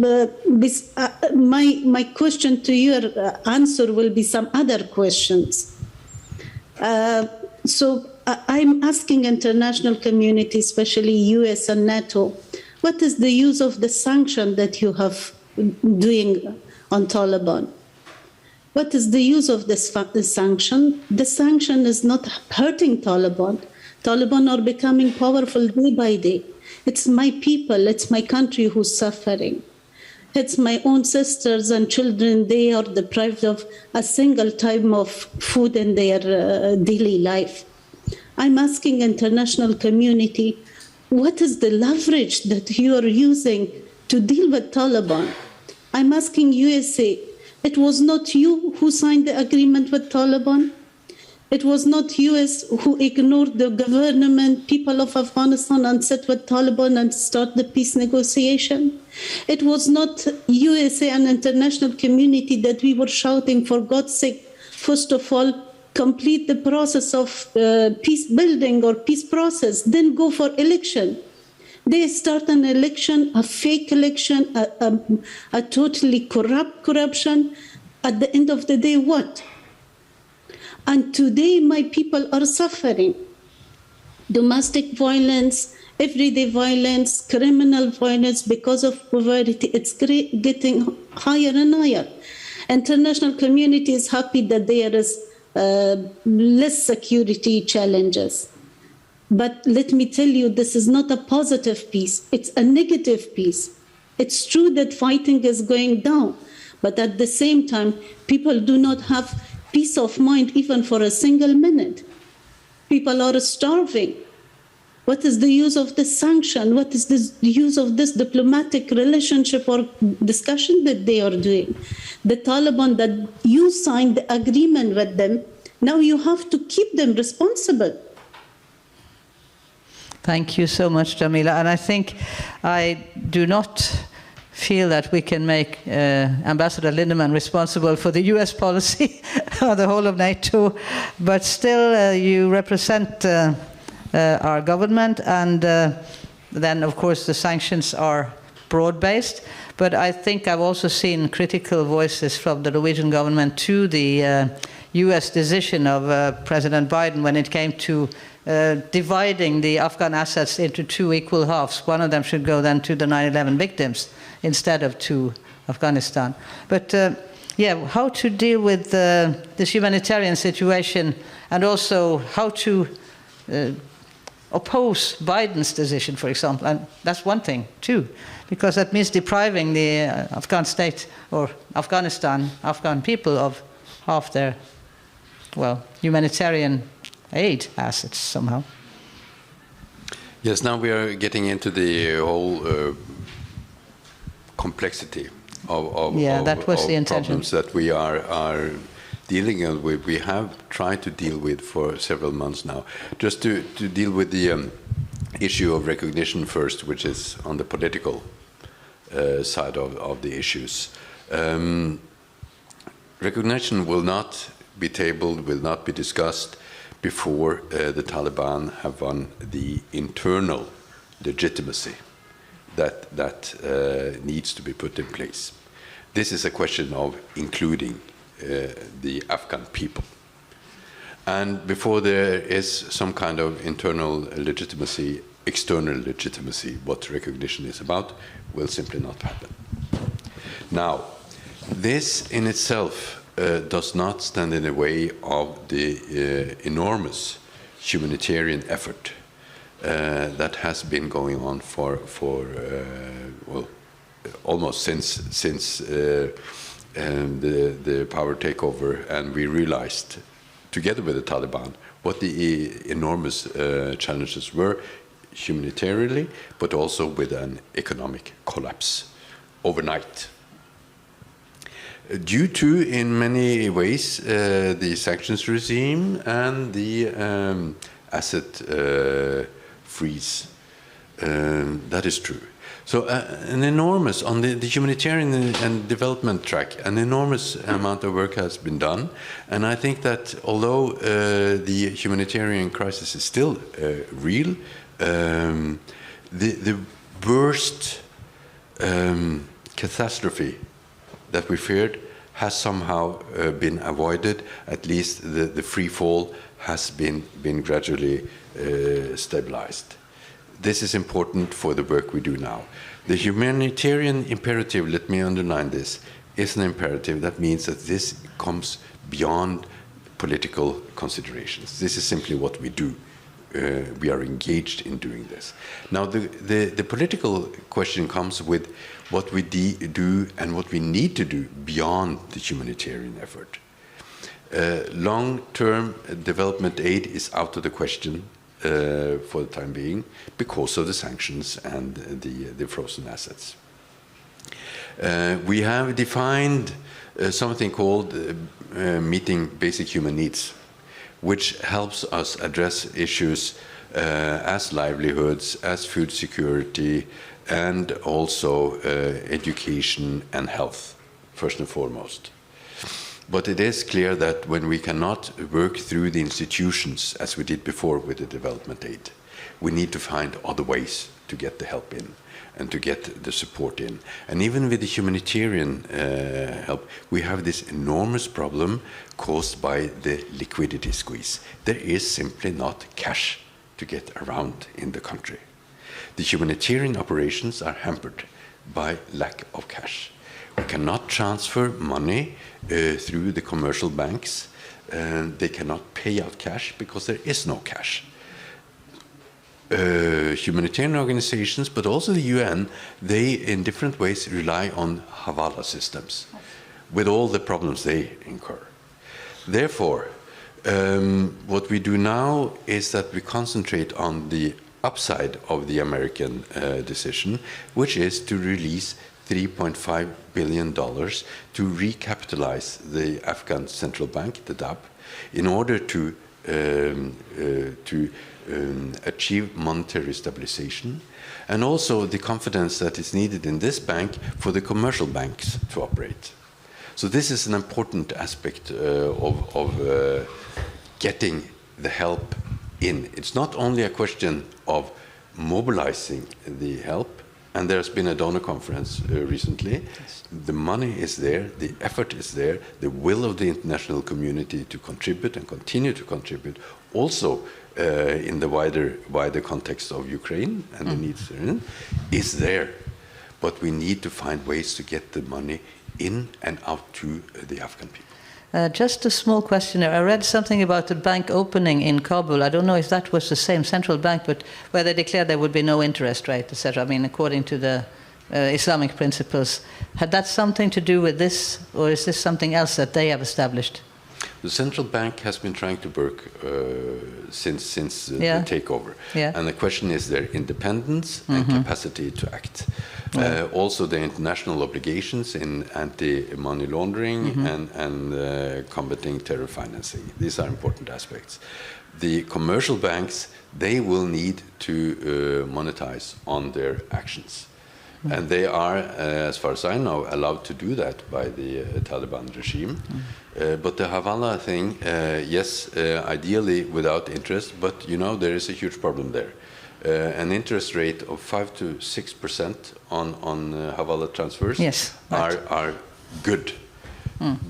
my question to your answer will be some other questions. So I'm asking international community, especially US and NATO, what is the use of the sanction that you have doing on Taliban? What is the use of this sanction? The sanction is not hurting Taliban. Taliban are becoming powerful day by day. It's my people, it's my country who's suffering. It's my own sisters and children, they are deprived of a single time of food in their daily life. I'm asking international community, what is the leverage that you are using to deal with Taliban? I'm asking USA, it was not you who signed the agreement with Taliban. It was not US who ignored the government, people of Afghanistan, and sat with Taliban and start the peace negotiation. It was not USA and international community that we were shouting, for God's sake, first of all, complete the process of peace building or peace process, then go for election. They start an election, a fake election, a totally corruption. At the end of the day, what? And today, my people are suffering. Domestic violence, everyday violence, criminal violence because of poverty, it's getting higher and higher. International community is happy that there is less security challenges. But let me tell you, this is not a positive peace. It's a negative peace. It's true that fighting is going down, but at the same time, people do not have peace of mind even for a single minute. People are starving. What is the use of this sanction? What is the use of this diplomatic relationship or discussion that they are doing? The Taliban, that you signed the agreement with them, now you have to keep them responsible. Thank you so much, Jamila. And I think I do not feel that we can make Ambassador Lindemann responsible for the US policy or the whole of NATO, but still you represent our government, and then of course the sanctions are broad-based, but I think I've also seen critical voices from the Norwegian government to the US decision of President Biden when it came to dividing the Afghan assets into two equal halves. One of them should go then to the 9/11 victims instead of to Afghanistan. But yeah, how to deal with this humanitarian situation, and also how to oppose Biden's decision, for example. And that's one thing too, because that means depriving the Afghan state or Afghanistan, Afghan people of half their well, humanitarian aid assets somehow. Yes, now we are getting into the whole complexity of that was the intention. Problems that we are dealing with. We have tried to deal with for several months now. Just to deal with the issue of recognition first, which is on the political side of the issues. Recognition will not be tabled, will not be discussed before the Taliban have won the internal legitimacy that needs to be put in place. This is a question of including the Afghan people. And before there is some kind of internal legitimacy, external legitimacy, what recognition is about, will simply not happen. Now, this in itself does not stand in the way of the enormous humanitarian effort that has been going on for well, almost since the power takeover, and we realized, together with the Taliban, what the enormous challenges were humanitarianly, but also with an economic collapse overnight. Due to, in many ways, the sanctions regime and the asset freeze. That is true. So an enormous, on the humanitarian and development track, an enormous amount of work has been done. And I think that although the humanitarian crisis is still real, the worst catastrophe that we feared has somehow been avoided. At least the free fall has been gradually stabilized. This is important for the work we do now. The humanitarian imperative, let me underline this, is an imperative. That means that this comes beyond political considerations. This is simply what we do. We are engaged in doing this. Now, the political question comes with what we do and what we need to do beyond the humanitarian effort. Long-term development aid is out of the question for the time being because of the sanctions and the frozen assets. We have defined something called meeting basic human needs, which helps us address issues as livelihoods, as food security, and also education and health, first and foremost. But it is clear that when we cannot work through the institutions as we did before with the development aid, we need to find other ways to get the help in and to get the support in. And even with the humanitarian help, we have this enormous problem caused by the liquidity squeeze. There is simply not cash to get around in the country. The humanitarian operations are hampered by lack of cash. We cannot transfer money through the commercial banks, and they cannot pay out cash because there is no cash. Humanitarian organizations, but also the UN, they in different ways rely on Hawala systems with all the problems they incur. Therefore, what we do now is that we concentrate on the upside of the American decision, which is to release $3.5 billion to recapitalize the Afghan central bank, the DAB, in order to achieve monetary stabilization, and also the confidence that is needed in this bank for the commercial banks to operate. So this is an important aspect of getting the help in. It's not only a question of mobilizing the help, and there's been a donor conference recently. The money is there, the effort is there, the will of the international community to contribute and continue to contribute, also in the wider context of Ukraine and the needs therein, is there. But we need to find ways to get the money in and out to the Afghan people. Just a small question there. I read something about the bank opening in Kabul. I don't know if that was the same central bank, but where they declared there would be no interest rate, etc. I mean, according to the Islamic principles. Had that something to do with this, or is this something else that they have established? The central bank has been trying to work since the takeover. And the question is their independence and capacity to act. Also the international obligations in anti-money laundering and combating terror financing. These are important aspects. The commercial banks, they will need to monetize on their actions. And they are, as far as I know, allowed to do that by the Taliban regime. But the Hawala thing, yes, ideally without interest, but you know there is a huge problem there. An interest rate of 5 to 6% on Hawala transfers are good.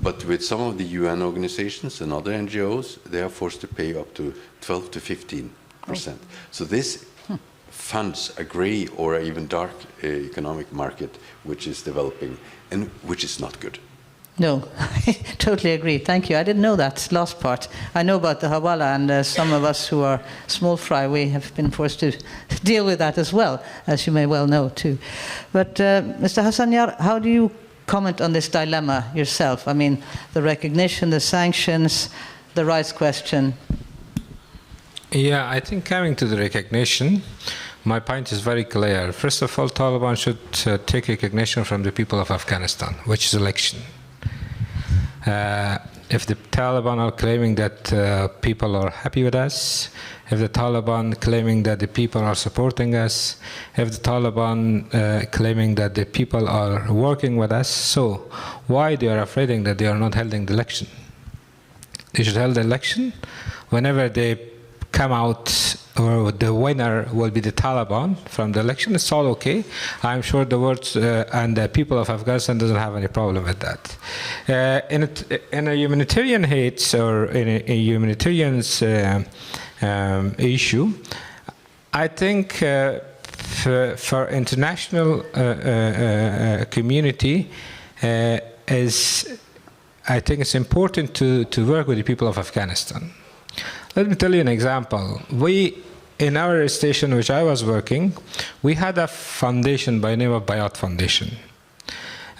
But with some of the UN organizations and other NGOs, they are forced to pay up to 12 to 15%. So this funds a grey or even dark economic market which is developing and which is not good. No, I totally agree. Thank you. I didn't know that last part. I know about the Hawala, and some of us who are small fry, we have been forced to deal with that as well, as you may well know too. But Mr. Hassanyar, how do you comment on this dilemma yourself? I mean, the recognition, the sanctions, the rights question. Yeah, I think coming to the recognition, my point is very clear. First of all, Taliban should take recognition from the people of Afghanistan, which is election. If the Taliban are claiming that people are happy with us, if the Taliban claiming that the people are supporting us, if the Taliban claiming that the people are working with us, so why they are afraid that they are not holding the election? They should hold the election whenever they come out, or the winner will be the Taliban from the election. It's all okay. I'm sure the words and the people of Afghanistan doesn't have any problem with that. In a humanitarian hate or in a humanitarian's issue, I think for international community I think it's important to work with the people of Afghanistan. Let me tell you an example. In our station which I was working, we had a foundation by the name of Bayat Foundation.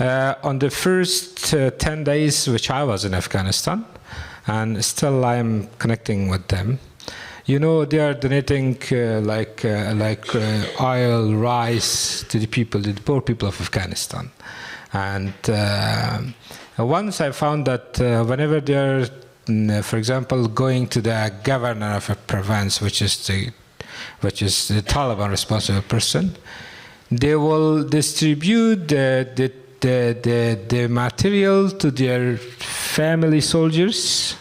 On the first 10 days which I was in Afghanistan, and still I am connecting with them, you know, they are donating oil, rice to the people, to the poor people of Afghanistan. And once I found that whenever they are, for example, going to the governor of a province, which is the Taliban responsible person, they will distribute the material to their family soldiers,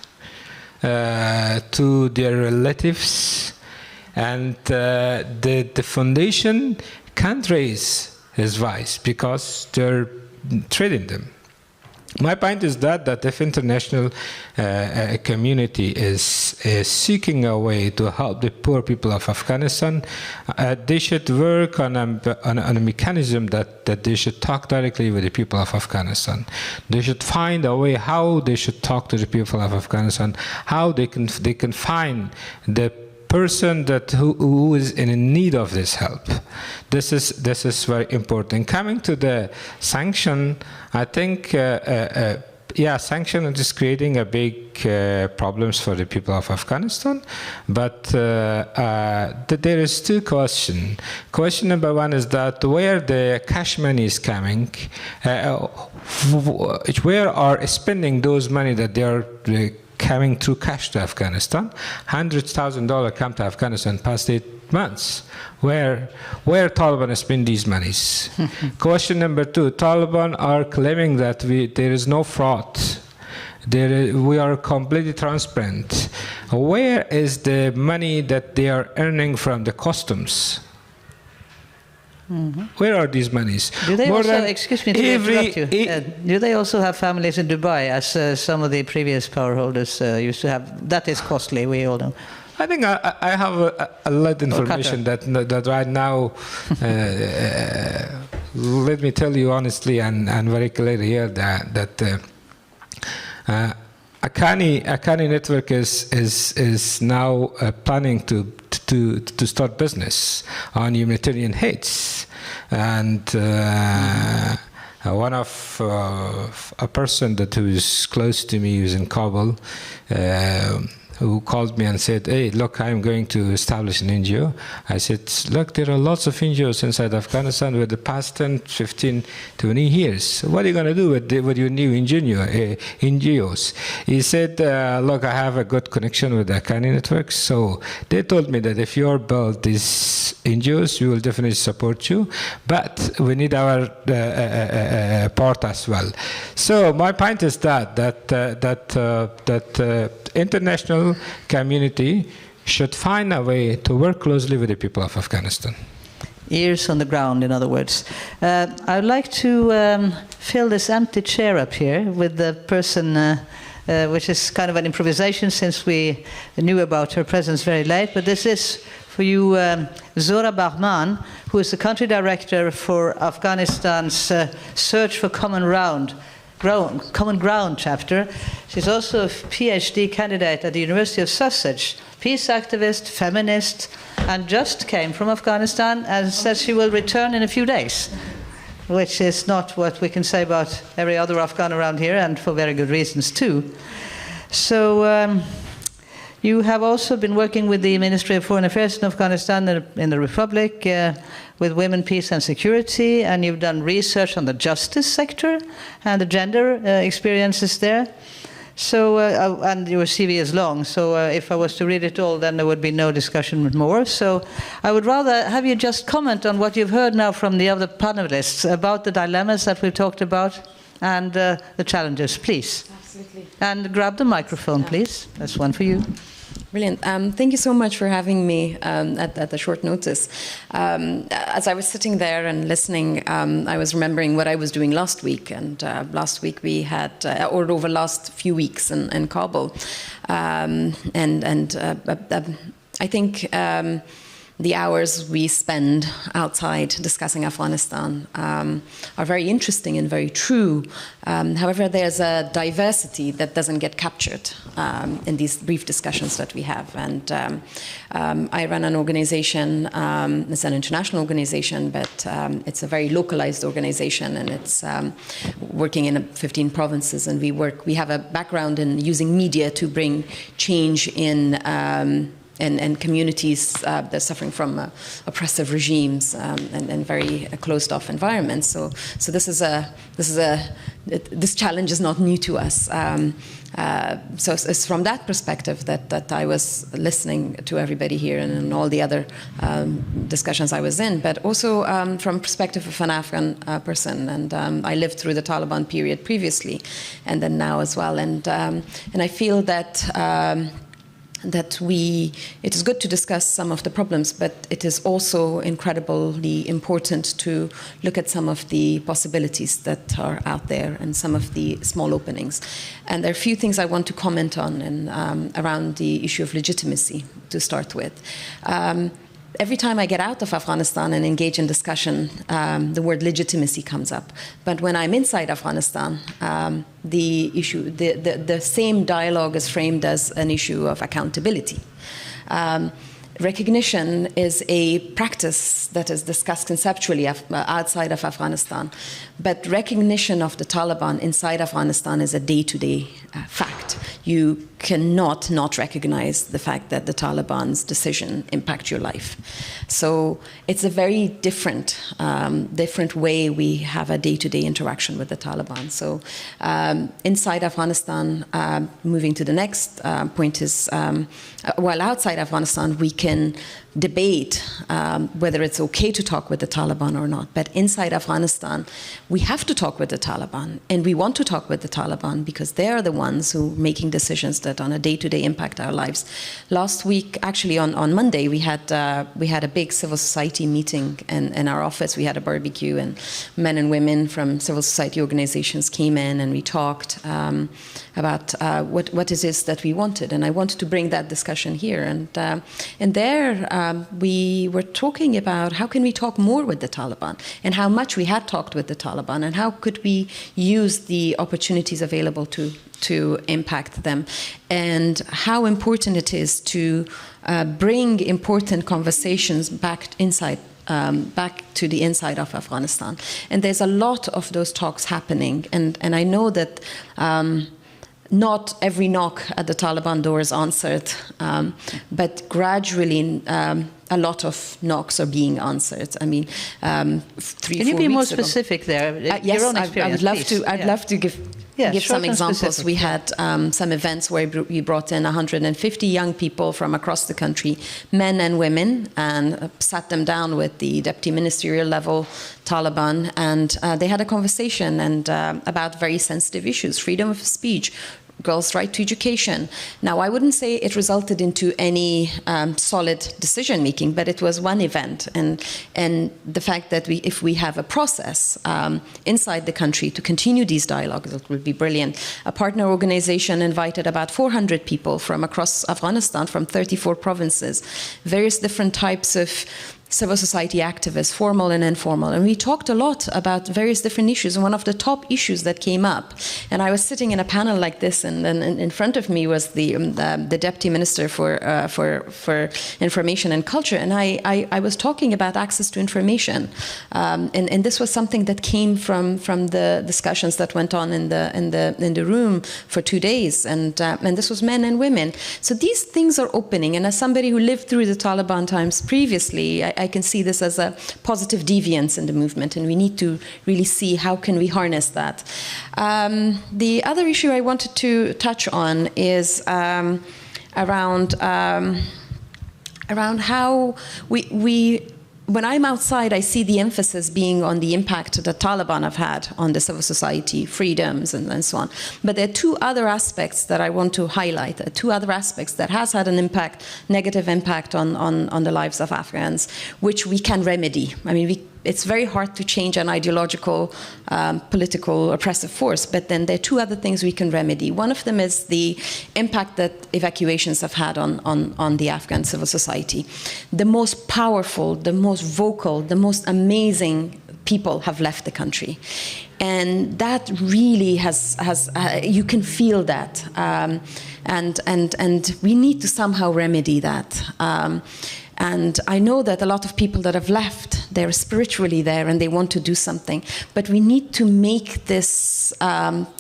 to their relatives, and the foundation can't raise his voice because they're trading them. My point is that if international community is seeking a way to help the poor people of Afghanistan, they should work on a mechanism that they should talk directly with the people of Afghanistan. They should find a way how they should talk to the people of Afghanistan, how they can find the person who is in need of this help. This is very important. Coming to the sanction, I think sanction is creating a big problems for the people of Afghanistan. But there is two questions. Question number one is that where the cash money is coming, where are spending those money that they are coming through cash to Afghanistan. $100,000 come to Afghanistan past 8 months. Where Taliban spend these monies? Question number two, Taliban are claiming that there is no fraud. We are completely transparent. Where is the money that they are earning from the customs? Where are these monies? Do they also, excuse me to interrupt you, do they also have families in Dubai, as some of the previous power holders used to have? That is costly, we all know. I think I have a lot of information that right now, let me tell you honestly and very clearly here that Akani network is now planning to start business on humanitarian hates, and One of a person that was close to me, who's in Kabul, who called me and said, hey, look, I'm going to establish an NGO. I said, look, there are lots of NGOs inside Afghanistan with the past 10, 15, 20 years. What are you going to do with your new NGOs? He said, look, I have a good connection with the Afghani networks. So they told me that if you build these NGOs, we will definitely support you. But we need our part as well. So my point is that international community should find a way to work closely with the people of Afghanistan. Ears on the ground, in other words. I would like to fill this empty chair up here with the person, which is kind of an improvisation since we knew about her presence very late, but this is for you, Zora Bahman, who is the country director for Afghanistan's Search for Common Ground chapter. She's also a PhD candidate at the University of Sussex, peace activist, feminist, and just came from Afghanistan and says she will return in a few days, which is not what we can say about every other Afghan around here, and for very good reasons too. So you have also been working with the Ministry of Foreign Affairs in Afghanistan in the Republic, with women, peace and security, and you've done research on the justice sector and the gender experiences there. So, and your CV is long, so if I was to read it all, then there would be no discussion more. So I would rather have you just comment on what you've heard now from the other panelists about the dilemmas that we've talked about and the challenges, please. Absolutely. And grab the microphone, please. That's one for you. Brilliant. Thank you so much for having me at the short notice. As I was sitting there and listening, I was remembering what I was doing last week. And last week we had, or over the last few weeks in Kabul. I think the hours we spend outside discussing Afghanistan are very interesting and very true. However, there's a diversity that doesn't get captured in these brief discussions that we have. And I run an organization, it's an international organization, but it's a very localized organization, and it's working in 15 provinces. And we have a background in using media to bring change in and communities that are suffering from oppressive regimes and very closed-off environments. So this challenge is not new to us. So it's from that perspective that I was listening to everybody here and all the other discussions I was in, but also from perspective of an Afghan person. And I lived through the Taliban period previously, and then now as well. And I feel that it is good to discuss some of the problems, but it is also incredibly important to look at some of the possibilities that are out there and some of the small openings. And there are a few things I want to comment on around the issue of legitimacy to start with. Every time I get out of Afghanistan and engage in discussion, the word legitimacy comes up. But when I'm inside Afghanistan, the same dialogue is framed as an issue of accountability. Recognition is a practice that is discussed conceptually outside of Afghanistan, but recognition of the Taliban inside Afghanistan is a day-to-day fact. You cannot not recognize the fact that the Taliban's decision impact your life. So it's a very different way we have a day-to-day interaction with the Taliban. So inside Afghanistan, moving to the next point is, while outside Afghanistan, we can debate whether it's okay to talk with the Taliban or not. But inside Afghanistan, we have to talk with the Taliban, and we want to talk with the Taliban because they are the ones who are making decisions that on a day-to-day impact our lives. Last week, actually on Monday, we had a big civil society meeting in our office. We had a barbecue, and men and women from civil society organizations came in, and we talked about what it is that we wanted. And I wanted to bring that discussion here. And there, we were talking about how can we talk more with the Taliban and how much we had talked with the Taliban and how could we use the opportunities available to impact them, and how important it is to bring important conversations back inside back to the inside of Afghanistan. And there's a lot of those talks happening. And I know that not every knock at the Taliban door is answered, but gradually a lot of knocks are being answered. I mean, 3-4 weeks ago. Can you be more specific there? Yes, Your own I would love to. I'd love to give some examples. We had some events where we brought in 150 young people from across the country, men and women, and sat them down with the deputy ministerial level Taliban, and they had a conversation and about very sensitive issues, freedom of speech, girls' right to education. Now, I wouldn't say it resulted into any solid decision-making, but it was one event. And the fact that if we have a process inside the country to continue these dialogues, it would be brilliant. A partner organization invited about 400 people from across Afghanistan, from 34 provinces, various different types of civil society activists, formal and informal. And we talked a lot about various different issues. And one of the top issues that came up, and I was sitting in a panel like this, and then in front of me was the Deputy Minister for Information and Culture, and I was talking about access to information. And this was something that came from the discussions that went on in the room for 2 days. And this was men and women. So these things are opening. And as somebody who lived through the Taliban times previously, I can see this as a positive deviance in the movement, and we need to really see how can we harness that. The other issue I wanted to touch on is around how we when I'm outside, I see the emphasis being on the impact that Taliban have had on the civil society, freedoms, and so on. But there are two other aspects that I want to highlight, two other aspects that has had an impact, negative impact on the lives of Afghans, which we can remedy. I mean, it's very hard to change an ideological, political, oppressive force, but then there are two other things we can remedy. One of them is the impact that evacuations have had on the Afghan civil society. The most powerful, the most vocal, the most amazing people have left the country. And that really has you can feel that. And we need to somehow remedy that. And I know that a lot of people that have left, they're spiritually there and they want to do something. But we need to make this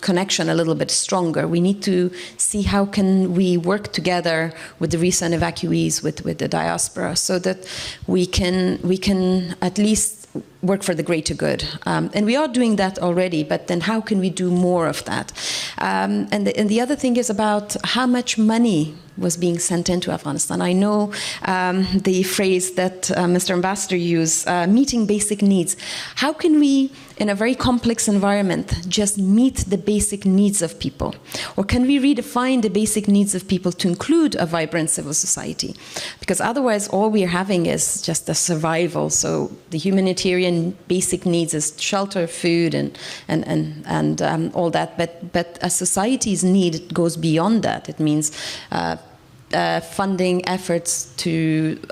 connection a little bit stronger. We need to see how can we work together with the recent evacuees, with the diaspora, so that we can at least work for the greater good. And we are doing that already, but then how can we do more of that? And the other thing is about how much money was being sent into Afghanistan. I know the phrase that Mr. Ambassador used, meeting basic needs. How can we, in a very complex environment, just meet the basic needs of people? Or can we redefine the basic needs of people to include a vibrant civil society? Because otherwise all we're having is just a survival. So the humanitarian basic needs is shelter, food, and all that. But a society's need goes beyond that. It means funding efforts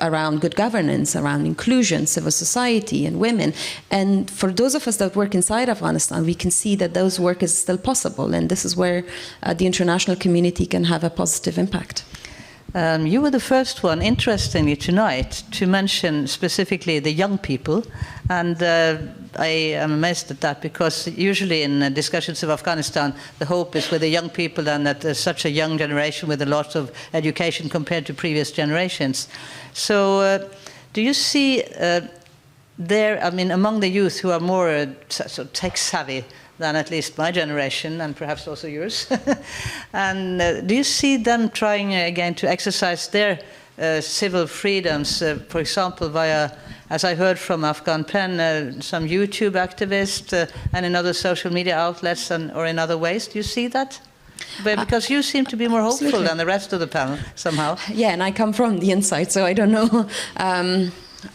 around good governance, around inclusion, civil society, and women. And for those of us that work inside Afghanistan, we can see that those work is still possible. And this is where the international community can have a positive impact. You were the first one, interestingly, tonight to mention specifically the young people. And I am amazed at that, because usually in discussions of Afghanistan, the hope is with the young people and that there's such a young generation with a lot of education compared to previous generations. So do you see there, I mean, among the youth who are more sort of tech-savvy than at least my generation, and perhaps also yours. And do you see them trying again to exercise their civil freedoms, for example, via, as I heard from Afghan PEN, some YouTube activists and in other social media outlets or in other ways? Do you see that? But because you seem to be more hopeful Absolutely. Than the rest of the panel, somehow. Yeah, and I come from the inside, so I don't know.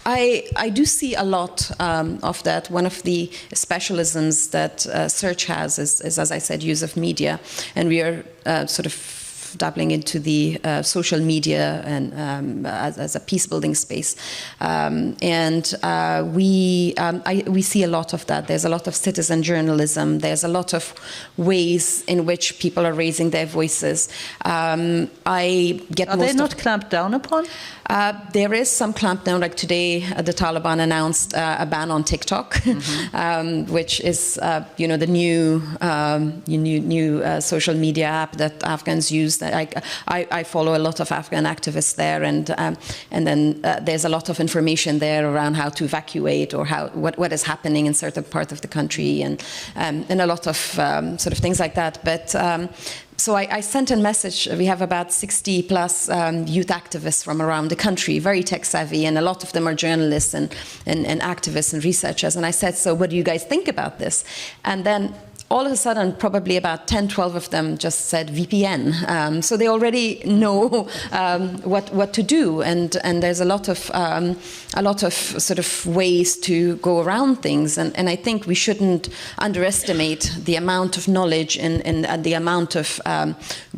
I do see a lot of that. One of the specialisms that Search has is, as I said, use of media. And we are sort of dabbling into the social media and as a peace-building space. We see a lot of that. There's a lot of citizen journalism. There's a lot of ways in which people are raising their voices. Are they not clamped down upon? There is some clampdown. Like today, the Taliban announced a ban on TikTok, which is the new social media app that Afghans use. I follow a lot of Afghan activists there, and then there's a lot of information there around how to evacuate or what is happening in certain parts of the country, and a lot of sort of things like that. But so I sent a message. We have about 60 plus youth activists from around the country, very tech savvy, and a lot of them are journalists and activists and researchers. And I said, so what do you guys think about this? And then all of a sudden, probably about 10, 12 of them just said VPN. So they already know what to do, and there's a lot of sort of ways to go around things. And I think we shouldn't underestimate the amount of knowledge and the amount of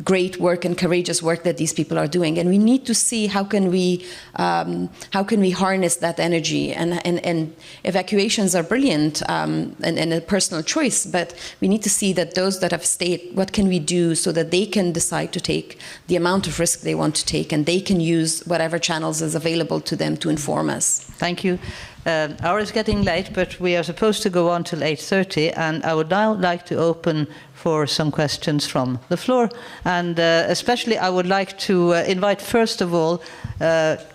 great work and courageous work that these people are doing. And we need to see how can we harness that energy. And evacuations are brilliant and a personal choice, but we need to see that those that have stayed, what can we do so that they can decide to take the amount of risk they want to take, and they can use whatever channels is available to them to inform us. Thank you. Hour is getting late, but we are supposed to go on till 8:30, and I would now like to open for some questions from the floor. And especially I would like to invite, first of all,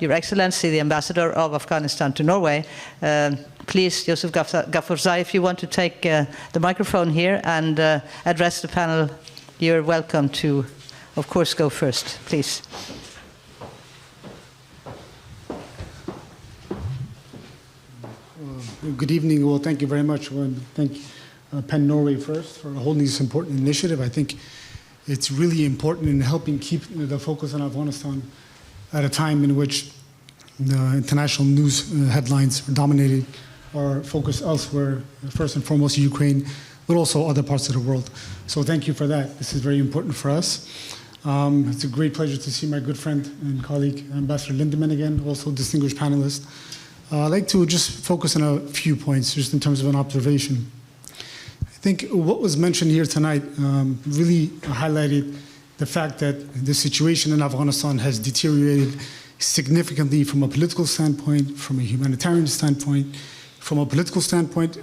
Your Excellency, the Ambassador of Afghanistan to Norway. Please, Joseph Ghafurzai, if you want to take the microphone here and address the panel, you're welcome to, of course, go first, please. Good evening. Well, thank you very much. I want to thank PEN Norway first for holding this important initiative. I think it's really important in helping keep the focus on Afghanistan at a time in which the international news headlines are dominated or focused elsewhere, first and foremost Ukraine, but also other parts of the world. So thank you for that. This is very important for us. It's a great pleasure to see my good friend and colleague, Ambassador Lindemann again, also distinguished panelist. I'd like to just focus on a few points, just in terms of an observation. I think what was mentioned here tonight really highlighted the fact that the situation in Afghanistan has deteriorated significantly from a political standpoint, from a humanitarian standpoint, from a political standpoint,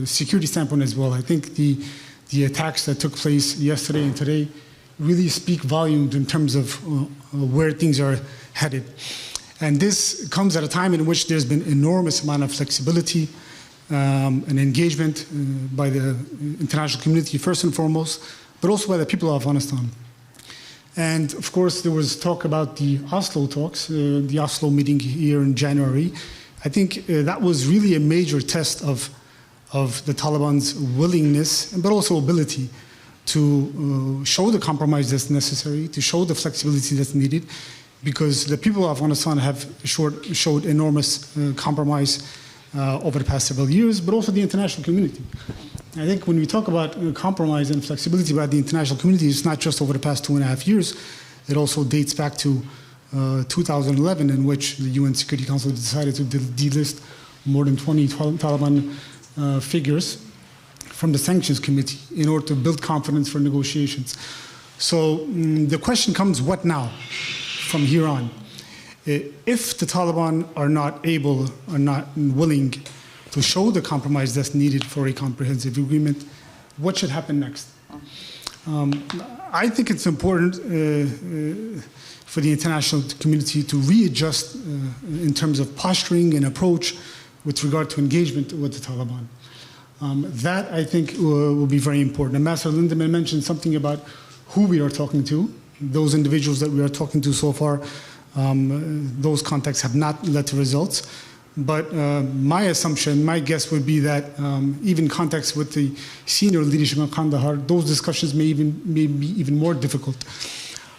security standpoint as well. I think the attacks that took place yesterday and today really speak volumes in terms of where things are headed. And this comes at a time in which there's been enormous amount of flexibility and engagement by the international community first and foremost, but also by the people of Afghanistan. And of course, there was talk about the Oslo talks, the Oslo meeting here in January. I think that was really a major test of the Taliban's willingness, but also ability to show the compromise that's necessary, to show the flexibility that's needed, because the people of Afghanistan have showed enormous compromise over the past several years, but also the international community. I think when we talk about compromise and flexibility by the international community, it's not just over the past 2.5 years. It also dates back to 2011, in which the UN Security Council decided to delist more than 20 Taliban figures from the Sanctions Committee in order to build confidence for negotiations. So the question comes, what now from here on? If the Taliban are not able, are not willing to show the compromise that's needed for a comprehensive agreement, what should happen next? I think it's important for the international community to readjust in terms of posturing and approach with regard to engagement with the Taliban. That, I think, will be very important. Ambassador Lindemann mentioned something about who we are talking to. Those individuals that we are talking to so far, those contacts have not led to results. But my assumption, my guess would be that even contacts with the senior leadership of Kandahar, those discussions may be even more difficult.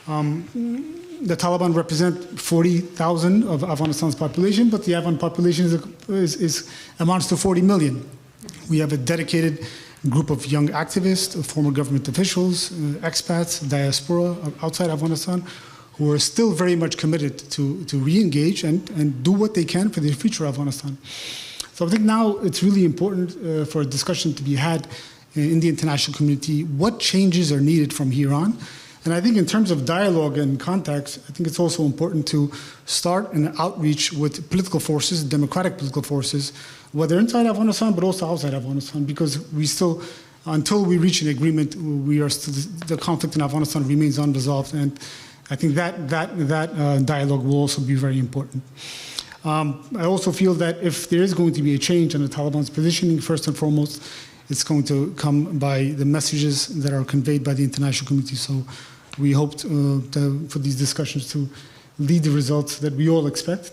The Taliban represent 40,000 of Afghanistan's population, but the Afghan population amounts to 40 million. We have a dedicated group of young activists, former government officials, expats, diaspora outside Afghanistan, who are still very much committed to re-engage and do what they can for the future of Afghanistan. So I think now it's really important for a discussion to be had in the international community. What changes are needed from here on? And I think in terms of dialogue and context, I think it's also important to start an outreach with political forces, democratic political forces, whether inside Afghanistan but also outside Afghanistan, because we still, until we reach an agreement, the conflict in Afghanistan remains unresolved, and I think that dialogue will also be very important. I also feel that if there is going to be a change in the Taliban's positioning, first and foremost, it's going to come by the messages that are conveyed by the international community. So we hope for these discussions to lead the results that we all expect.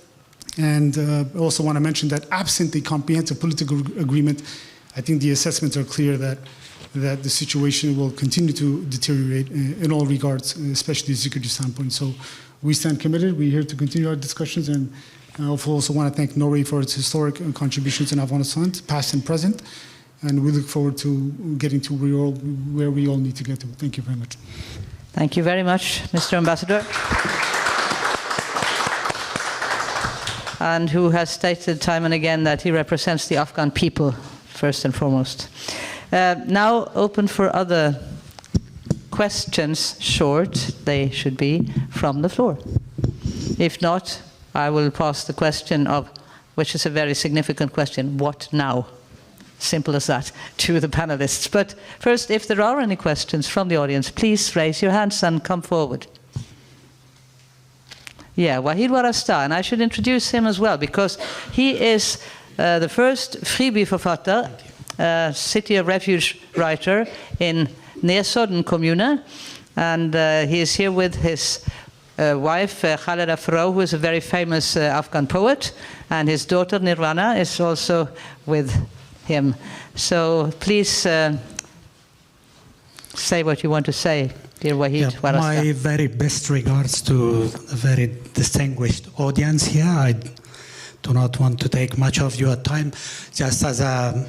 And I also want to mention that absent a comprehensive political agreement, I think the assessments are clear that the situation will continue to deteriorate in all regards, especially the security standpoint. So we stand committed. We're here to continue our discussions, and I also want to thank Norway for its historic contributions in Afghanistan, past and present, and we look forward to getting to where we all need to get to. Thank you very much. Thank you very much, Mr. Ambassador. And who has stated time and again that he represents the Afghan people, first and foremost. Now open for other questions, short they should be, from the floor. If not, I will pass the question of, which is a very significant question, what now? Simple as that, to the panelists. But first, if there are any questions from the audience, please raise your hands and come forward. Yeah, Wahid Warasta, and I should introduce him as well, because he is the first Fribyforfatter, city of refuge writer in Nesodden Kommune, and he is here with his wife, Khaleda Farrow, who is a very famous Afghan poet, and his daughter, Nirvana, is also with him. So please say what you want to say, dear Wahid Warasta. My very best regards to a very distinguished audience here. I do not want to take much of your time. Just as a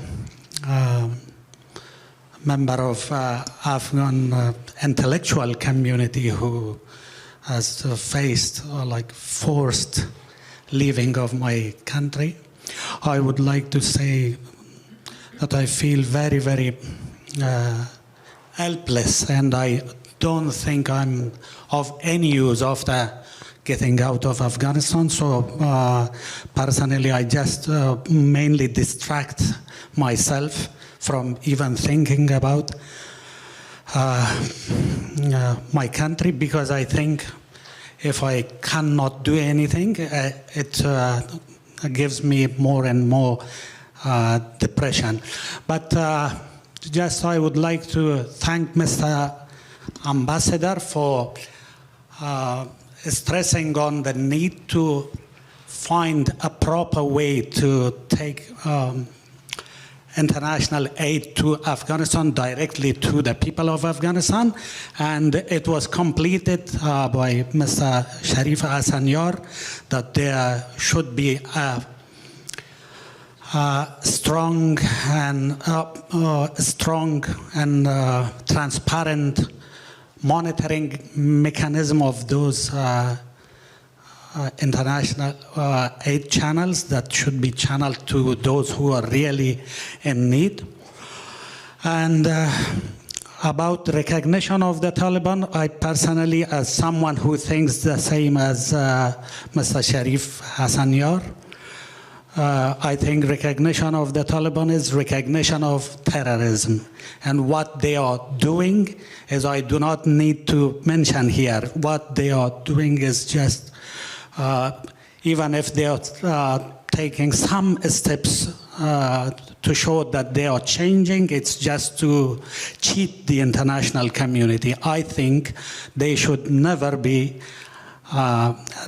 member of Afghan intellectual community who has faced forced leaving of my country, I would like to say that I feel very, very helpless, and I don't think I'm of any use after getting out of Afghanistan. So personally, I just mainly distract myself from even thinking about my country, because I think if I cannot do anything, it gives me more and more depression. But just I would like to thank Mr. Ambassador for stressing on the need to find a proper way to take international aid to Afghanistan directly to the people of Afghanistan, and it was completed by Mr. Sharif Hassanyar that there should be a strong and transparent monitoring mechanism of those international aid channels that should be channeled to those who are really in need. And about recognition of the Taliban, I personally, as someone who thinks the same as Mr. Sharif Hassanyar, I think recognition of the Taliban is recognition of terrorism. And what they are doing is, I do not need to mention here, what they are doing is just, even if they are taking some steps to show that they are changing, it's just to cheat the international community. I think they should never be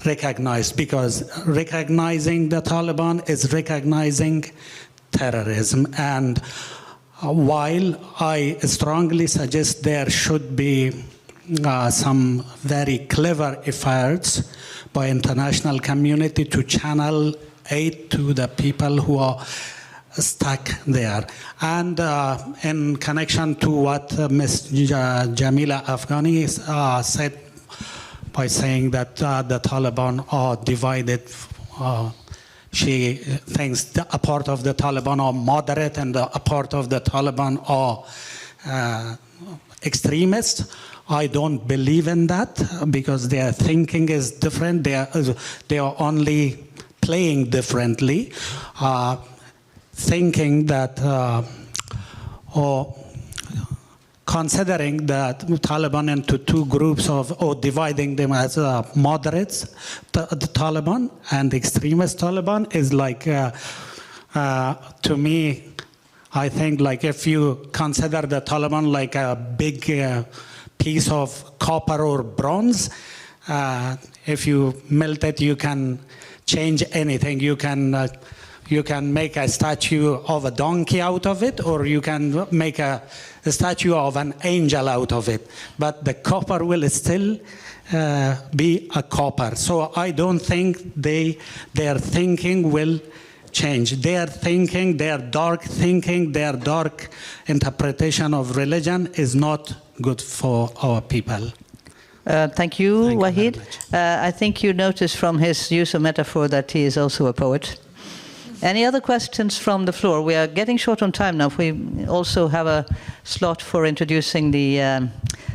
recognized, because recognizing the Taliban is recognizing terrorism. And while I strongly suggest there should be some very clever efforts by international community to channel aid to the people who are stuck there. And in connection to what Ms. Jamila Afghani said, by saying that the Taliban are divided, she thinks a part of the Taliban are moderate and a part of the Taliban are extremists. I don't believe in that, because their thinking is different. They are only playing differently, thinking that, or considering that Taliban into two groups or dividing them as moderates, the Taliban and extremist Taliban is like, to me, I think like if you consider the Taliban like a big piece of copper or bronze, if you melt it, you can change anything. You can make a statue of a donkey out of it, or you can make a statue of an angel out of it. But the copper will still be a copper. So I don't think their thinking will change. Their thinking, their dark interpretation of religion is not good for our people. Thank you, Wahid. I think you noticed from his use of metaphor that he is also a poet. Any other questions from the floor? We are getting short on time now. We also have a slot for introducing the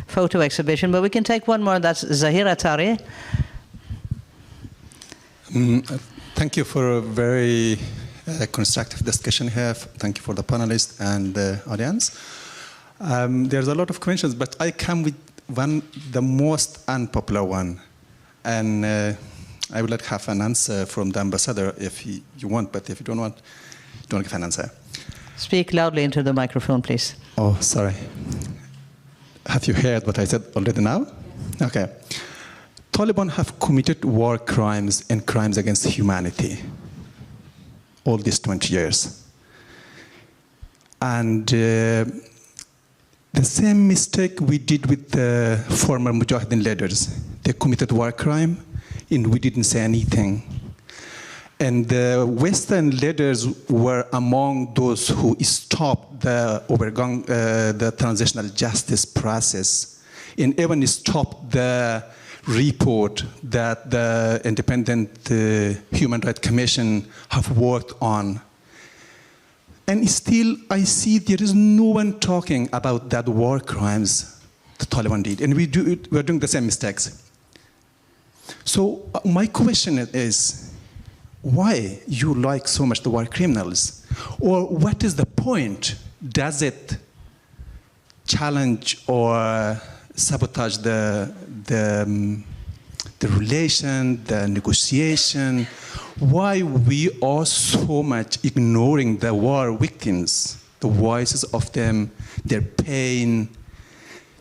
photo exhibition, but we can take one more. That's Zahira Tari. Thank you for a very constructive discussion here. Thank you for the panelists and the audience. There's a lot of questions, but I come with one, the most unpopular one. And I would like to have an answer from the ambassador if you want, but if you don't want, don't give an answer. Speak loudly into the microphone, please. Oh, sorry. Have you heard what I said already now? Okay. Taliban have committed war crimes and crimes against humanity all these 20 years. And the same mistake we did with the former Mujahideen leaders. They committed war crime, and we didn't say anything. And the Western leaders were among those who stopped the transitional justice process, and even stopped the report that the Independent Human Rights Commission have worked on. And still, I see there is no one talking about that war crimes the Taliban did, and we're doing the same mistakes. So my question is, why you like so much the war criminals? Or what is the point? Does it challenge or sabotage the relation, the negotiation? Why we are so much ignoring the war victims, the voices of them, their pain,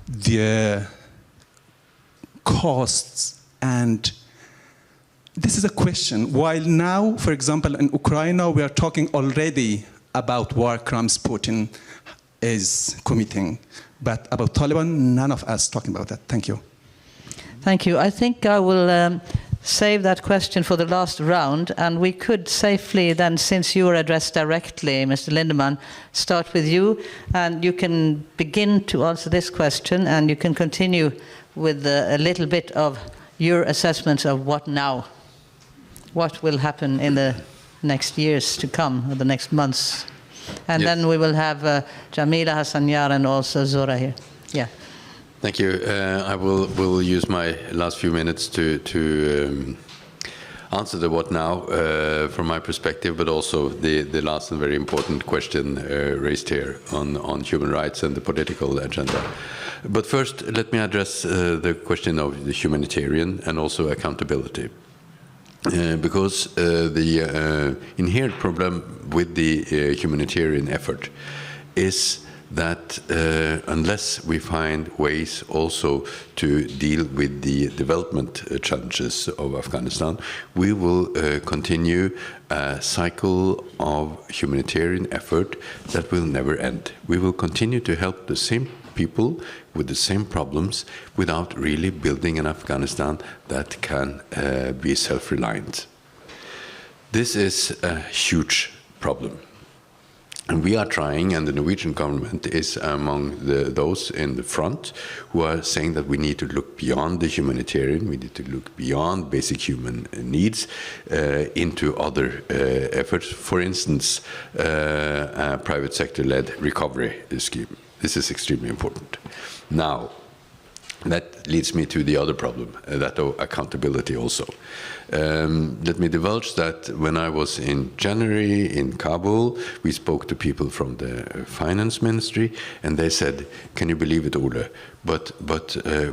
their costs? And this is a question. While now, for example, in Ukraine, we are talking already about war crimes Putin is committing. But about Taliban, none of us talking about that. Thank you. Thank you. I think I will save that question for the last round, and we could safely then, since you were addressed directly, Mr. Lindemann, start with you, and you can begin to answer this question, and you can continue with a little bit of your assessments of what now, what will happen in the next years to come, or the next months. And yes. Then we will have Jamila Hassanyar and also Zora here. Yeah. Thank you. I will use my last few minutes to answer the what now from my perspective, but also the last and very important question raised here on human rights and the political agenda. But first, let me address the question of the humanitarian and also accountability. Because the inherent problem with the humanitarian effort is that unless we find ways also to deal with the development challenges of Afghanistan, we will continue a cycle of humanitarian effort that will never end. We will continue to help the same people with the same problems without really building an Afghanistan that can be self-reliant. This is a huge problem. And we are trying, and the Norwegian government is among those in the front who are saying that we need to look beyond the humanitarian, we need to look beyond basic human needs into other efforts. For instance, a private sector-led recovery scheme. This is extremely important. Now, that leads me to the other problem, that of accountability also. Let me divulge that when I was in January in Kabul, we spoke to people from the finance ministry, and they said, can you believe it, Ole? But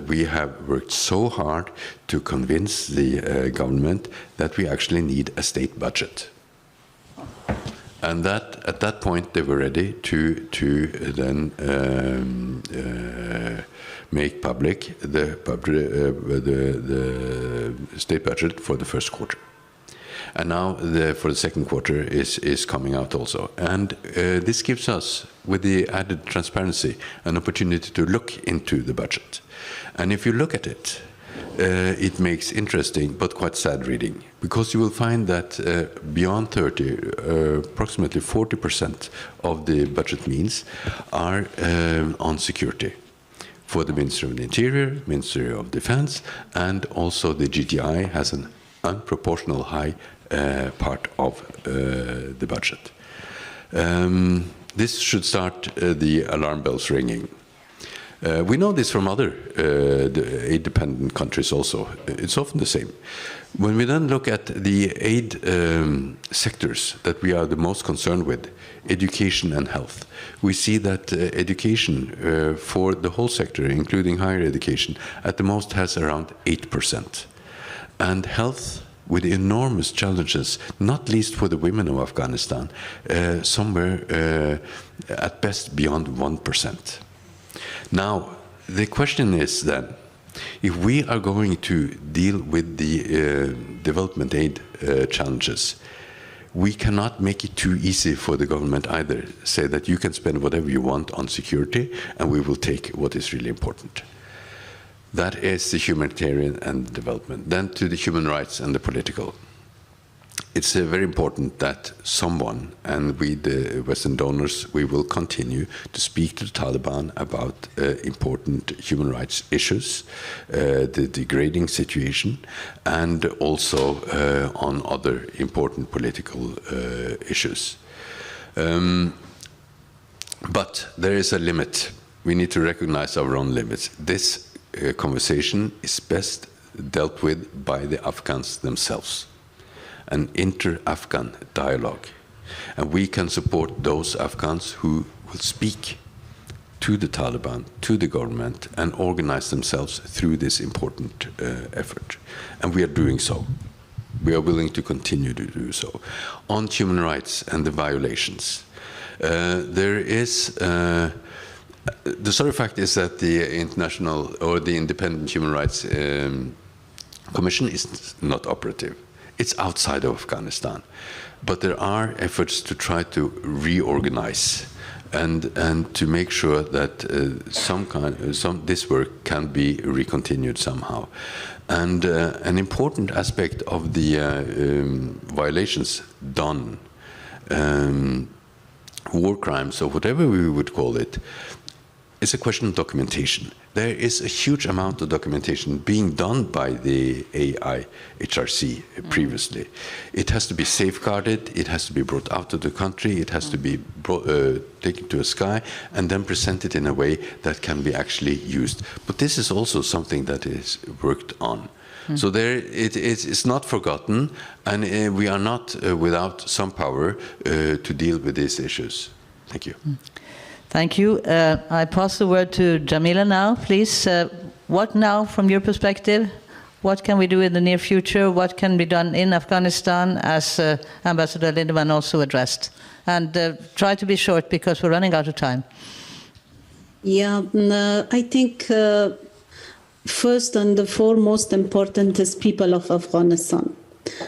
we have worked so hard to convince the government that we actually need a state budget. And that, at that point, they were ready to then make public the state budget for the first quarter. And now for the second quarter is coming out also. And this gives us, with the added transparency, an opportunity to look into the budget. And if you look at it, it makes interesting but quite sad reading, because you will find that beyond 30, approximately 40% of the budget means are on security for the Ministry of the Interior, Ministry of Defense, and also the GTI has an unproportional high part of the budget. This should start the alarm bells ringing. We know this from other aid-dependent countries also. It's often the same. When we then look at the aid sectors that we are the most concerned with, education and health, we see that education for the whole sector, including higher education, at the most has around 8%. And health, with enormous challenges, not least for the women of Afghanistan, somewhere at best beyond 1%. Now, the question is then, if we are going to deal with the development aid challenges, we cannot make it too easy for the government either. Say that you can spend whatever you want on security and we will take what is really important. That is the humanitarian and development. Then to the human rights and the political. It's very important that someone, and we, the Western donors, we will continue to speak to the Taliban about important human rights issues, the degrading situation, and also on other important political issues. But there is a limit. We need to recognize our own limits. This conversation is best dealt with by the Afghans themselves. An inter-Afghan dialogue. And we can support those Afghans who will speak to the Taliban, to the government, and organize themselves through this important effort. And we are doing so. We are willing to continue to do so. On human rights and the violations, there is the sorry fact is that the international or the independent human rights commission is not operative. It's outside of Afghanistan, but there are efforts to try to reorganize and to make sure that this work can be recontinued somehow. And an important aspect of the violations done, war crimes or whatever we would call it, is a question of documentation. There is a huge amount of documentation being done by the AIHRC previously. It has to be safeguarded, it has to be brought out of the country, it has to be taken to a sky and then presented in a way that can be actually used. But this is also something that is worked on. So there, it's not forgotten, and we are not without some power to deal with these issues. Thank you. Thank you. I pass the word to Jamila now, please. What now, from your perspective? What can we do in the near future? What can be done in Afghanistan, as Ambassador Lindemann also addressed? And try to be short, because we're running out of time. Yeah, I think first and the foremost important is people of Afghanistan.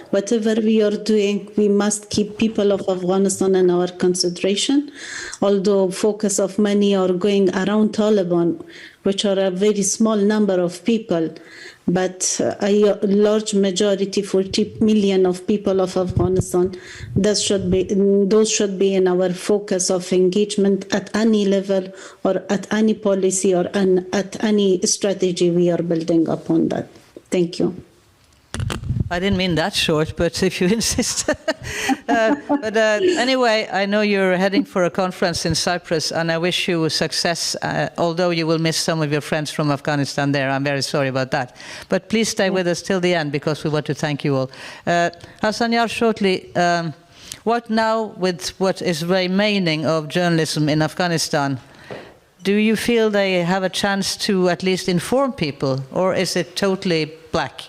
Whatever we are doing, we must keep people of Afghanistan in our consideration. Although focus of many are going around Taliban, which are a very small number of people, but a large majority, 40 million of people of Afghanistan, those should be in our focus of engagement at any level or at any policy or at any strategy we are building upon that. Thank you. I didn't mean that short, but if you insist. Anyway, I know you're heading for a conference in Cyprus, and I wish you success, although you will miss some of your friends from Afghanistan there. I'm very sorry about that. But please stay with us till the end, because we want to thank you all. Hassanyar, shortly, what now with what is remaining of journalism in Afghanistan? Do you feel they have a chance to at least inform people, or is it totally black?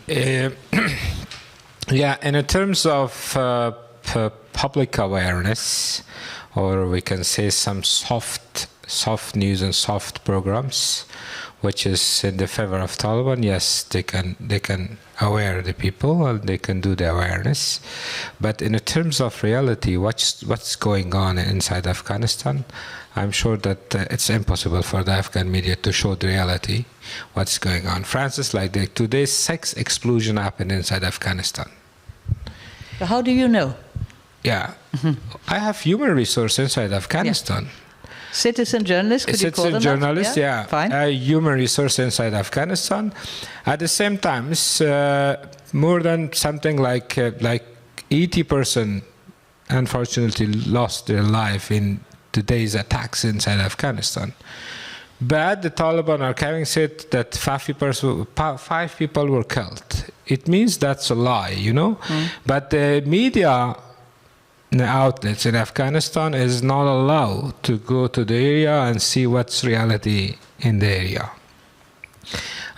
Yeah, in terms of public awareness, or we can say some soft news and soft programs, which is in the favor of Taliban, yes, they can aware the people and they can do the awareness. But in terms of reality, what's going on inside Afghanistan, I'm sure that it's impossible for the Afghan media to show the reality, what's going on. For instance, like today's sex explosion happened inside Afghanistan. How do you know? Yeah, I have human resource inside Afghanistan. Yeah. Citizen journalist, could you call them Citizen journalist, yeah. Fine. Human resource inside Afghanistan. At the same time, more than something like 80%, unfortunately, lost their life in today's attacks inside Afghanistan. But the Taliban are having said that 5 people were killed. It means that's a lie, you know. But the media outlets in Afghanistan is not allowed to go to the area and see what's reality in the area.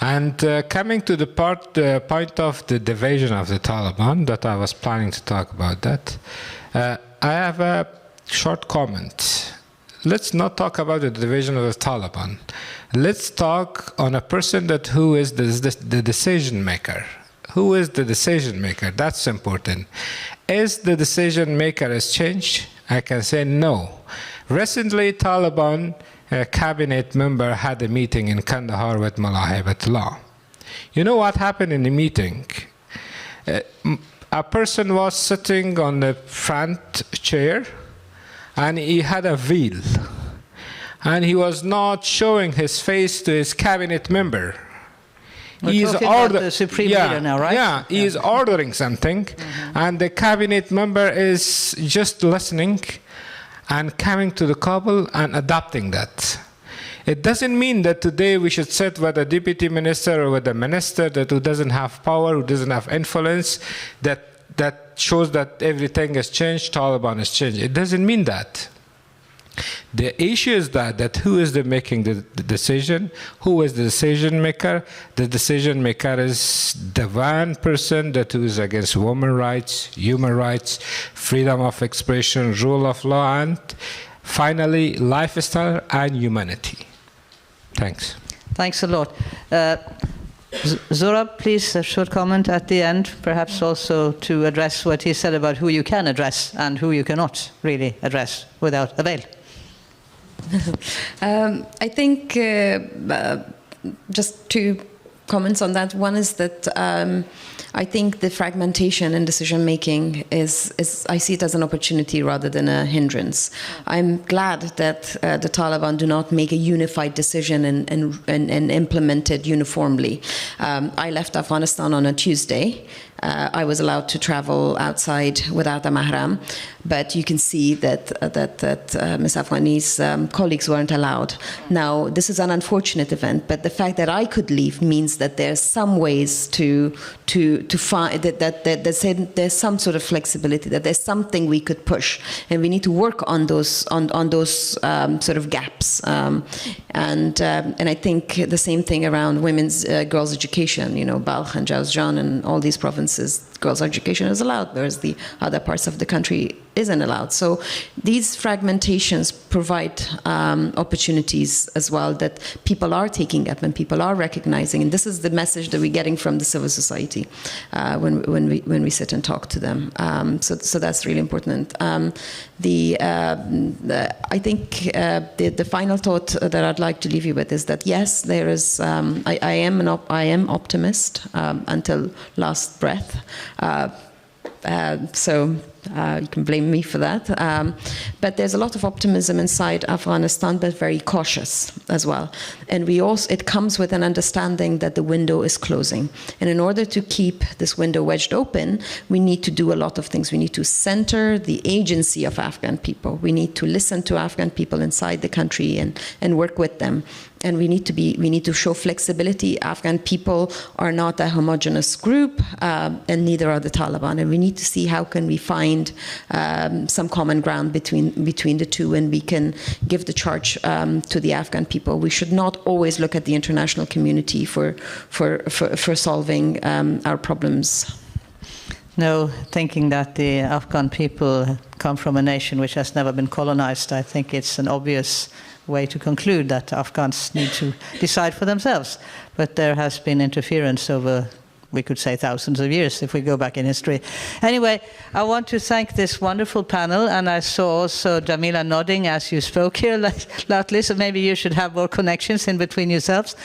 And coming to the point of the division of the Taliban, that I was planning to talk about that, I have a short comment. Let's not talk about the division of the Taliban. Let's talk on a person who is the decision maker. Who is the decision maker? That's important. Is the decision maker has changed? I can say no. Recently, Taliban cabinet member had a meeting in Kandahar with Mullah Haibatullah. You know what happened in the meeting? A person was sitting on the front chair, and he had a veil, and he was not showing his face to his cabinet member. We're talking about the supreme leader now, right? Yeah, he is ordering something, and the cabinet member is just listening and coming to the Kabul and adopting that. It doesn't mean that today we should sit with a deputy minister or with a minister who doesn't have power, who doesn't have influence, that shows that everything has changed, Taliban has changed. It doesn't mean that. The issue is that who is making the decision? Who is the decision maker? The decision maker is the one person who is against women's rights, human rights, freedom of expression, rule of law, and finally lifestyle and humanity. Thanks. Thanks a lot. Zora, please, a short comment at the end, perhaps also to address what he said about who you can address and who you cannot really address without avail. I think just two comments on that. One is that I think the fragmentation in decision making is I see it as an opportunity rather than a hindrance. I'm glad that the Taliban do not make a unified decision and implement it uniformly. I left Afghanistan on a Tuesday. I was allowed to travel outside without a mahram, but you can see that Ms. Afghani's colleagues weren't allowed. Now, this is an unfortunate event, but the fact that I could leave means that there's some ways to find that there's some sort of flexibility, that there's something we could push, and we need to work on those sort of gaps. And I think the same thing around women's girls' education. You know, Balkh and Jawzjan and all these provinces, girls' education is allowed, whereas the other parts of the country isn't allowed. So these fragmentations provide opportunities as well that people are taking up and people are recognizing. And this is the message that we're getting from the civil society when we sit and talk to them. So that's really important. I think the final thought that I'd like to leave you with is that yes, there is. I am optimist until last breath. So you can blame me for that. But there's a lot of optimism inside Afghanistan, but very cautious as well. And it comes with an understanding that the window is closing. And in order to keep this window wedged open, we need to do a lot of things. We need to center the agency of Afghan people. We need to listen to Afghan people inside the country and work with them. And we need to show flexibility. Afghan people are not a homogeneous group, and neither are the Taliban. And we need to see how can we find some common ground between the two, and we can give the charge to the Afghan people. We should not always look at the international community for solving our problems. No, thinking that the Afghan people come from a nation which has never been colonized, I think it's an obvious way to conclude that Afghans need to decide for themselves. But there has been interference over, we could say, thousands of years if we go back in history. Anyway, I want to thank this wonderful panel, and I saw also Jamila nodding as you spoke here loudly, so maybe you should have more connections in between yourselves.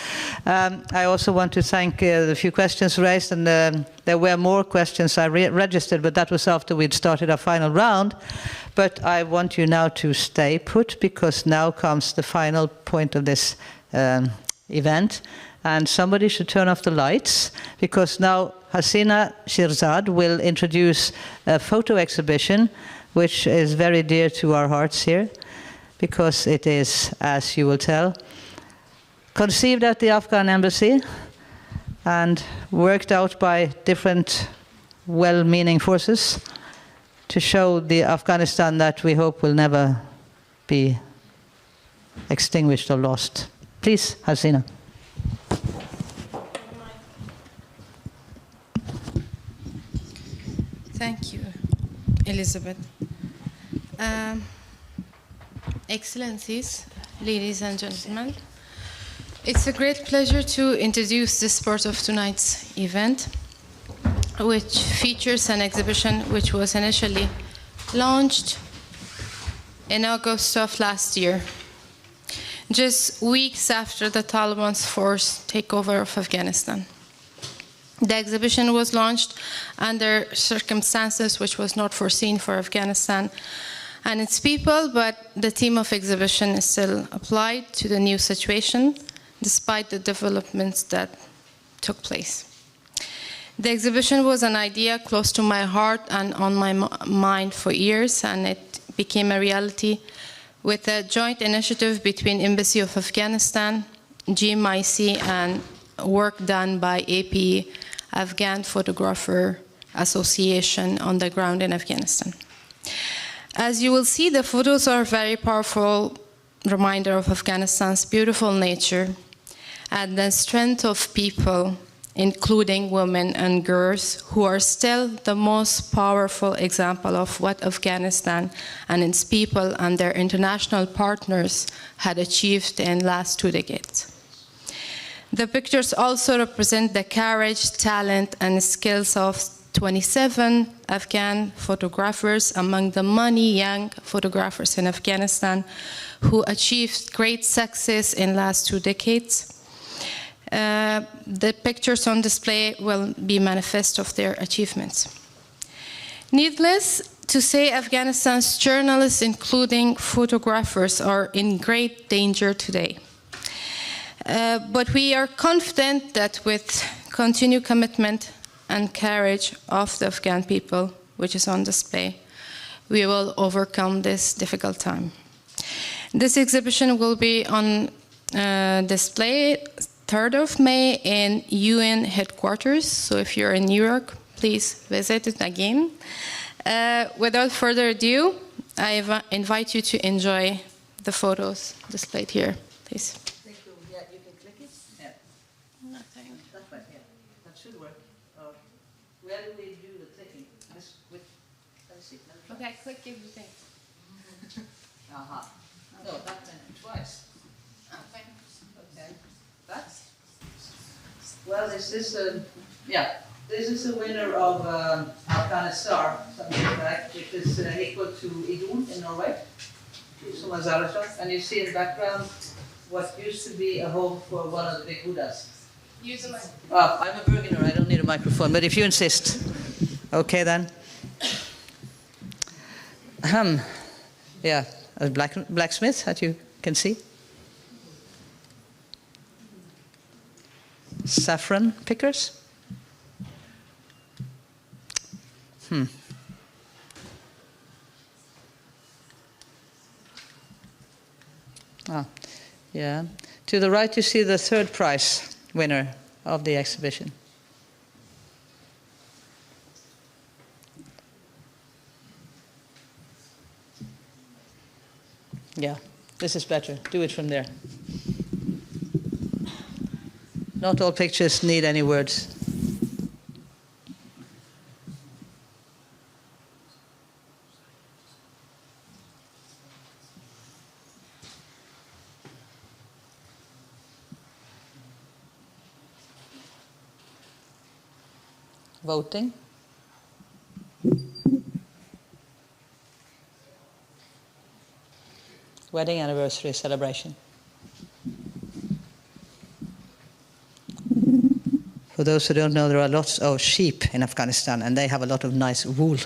I also want to thank the few questions raised, and there were more questions I registered, but that was after we'd started our final round. But I want you now to stay put, because now comes the final point of this event. And somebody should turn off the lights, because now Hasina Shirzad will introduce a photo exhibition, which is very dear to our hearts here, because it is, as you will tell, conceived at the Afghan embassy and worked out by different well-meaning forces to show the Afghanistan that we hope will never be extinguished or lost. Please, Hasina. Thank you, Elizabeth. Excellencies, ladies and gentlemen, it's a great pleasure to introduce this part of tonight's event, which features an exhibition which was initially launched in August of last year, just weeks after the Taliban's forced takeover of Afghanistan. The exhibition was launched under circumstances which was not foreseen for Afghanistan and its people, but the theme of exhibition is still applied to the new situation, despite the developments that took place. The exhibition was an idea close to my heart and on my mind for years, and it became a reality with a joint initiative between Embassy of Afghanistan, GMIC, and work done by APE, Afghan Photographer Association, on the ground in Afghanistan. As you will see, the photos are a very powerful reminder of Afghanistan's beautiful nature and the strength of people, including women and girls, who are still the most powerful example of what Afghanistan and its people and their international partners had achieved in the last 2 decades. The pictures also represent the courage, talent, and skills of 27 Afghan photographers, among the many young photographers in Afghanistan who achieved great success in the last 2 decades. The pictures on display will be manifest of their achievements. Needless to say, Afghanistan's journalists, including photographers, are in great danger today. But we are confident that with continued commitment and courage of the Afghan people, which is on display, we will overcome this difficult time. This exhibition will be on display 3rd of May in UN headquarters, so if you're in New York, please visit it again. Without further ado, I invite you to enjoy the photos displayed here, please. Thank you. Yeah, you can click it. Yeah. Nothing. That should work. Where do we do the clicking? Okay, click everything. Aha. No, that went twice. Okay. Okay. That's well. Is this a This is the winner of Afghanistan, something like that, which is equal to Idol in Norway. And you see in the background what used to be a home for one of the big Buddhas. Use a mic. I'm a Bergener, I don't need a microphone, but if you insist. Okay then. Yeah, a blacksmith, that you can see. Saffron pickers. Yeah. To the right you see the third prize winner of the exhibition. Yeah, this is better. Do it from there. Not all pictures need any words. Voting. Wedding anniversary celebration. For those who don't know, there are lots of sheep in Afghanistan, and they have a lot of nice wool.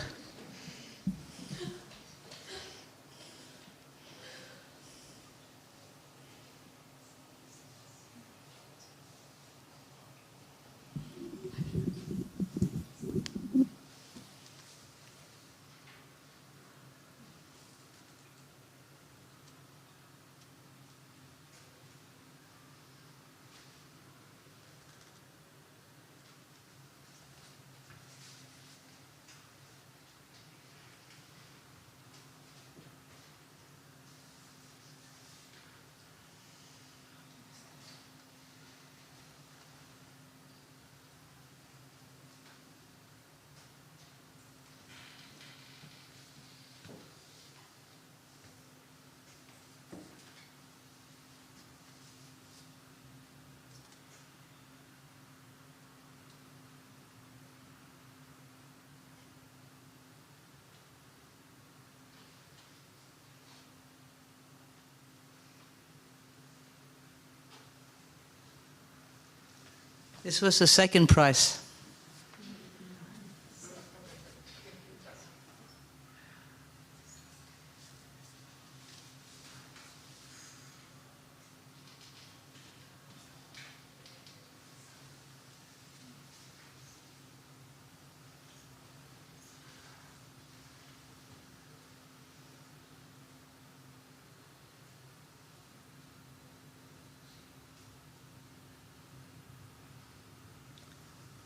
This was the second prize.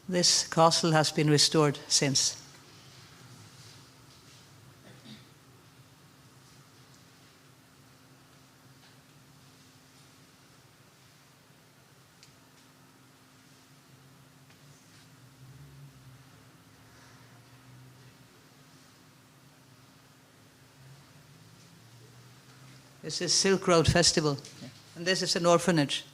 This castle has been restored since. This is Silk Road Festival, and this is an orphanage.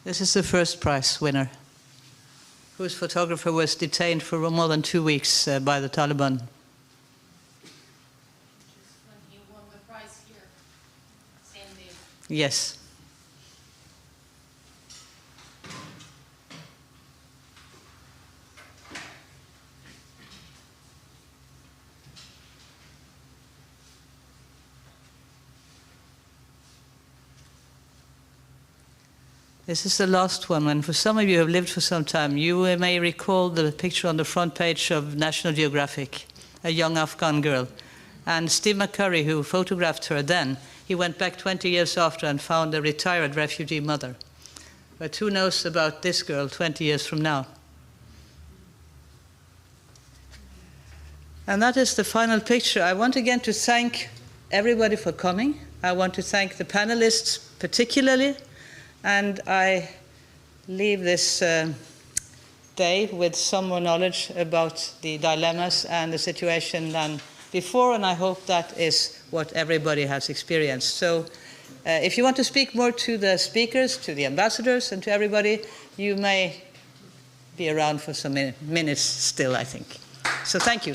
This is the first prize winner, whose photographer was detained for more than 2 weeks by the Taliban. When he won the prize here, same day. Yes. This is the last one, and for some of you who have lived for some time, you may recall the picture on the front page of National Geographic, a young Afghan girl. And Steve McCurry, who photographed her then, he went back 20 years after and found a retired refugee mother. But who knows about this girl 20 years from now? And that is the final picture. I want again to thank everybody for coming. I want to thank the panelists particularly. And I leave this day with some more knowledge about the dilemmas and the situation than before, and I hope that is what everybody has experienced. So if you want to speak more to the speakers, to the ambassadors, and to everybody, you may be around for some minutes still, I think. So thank you.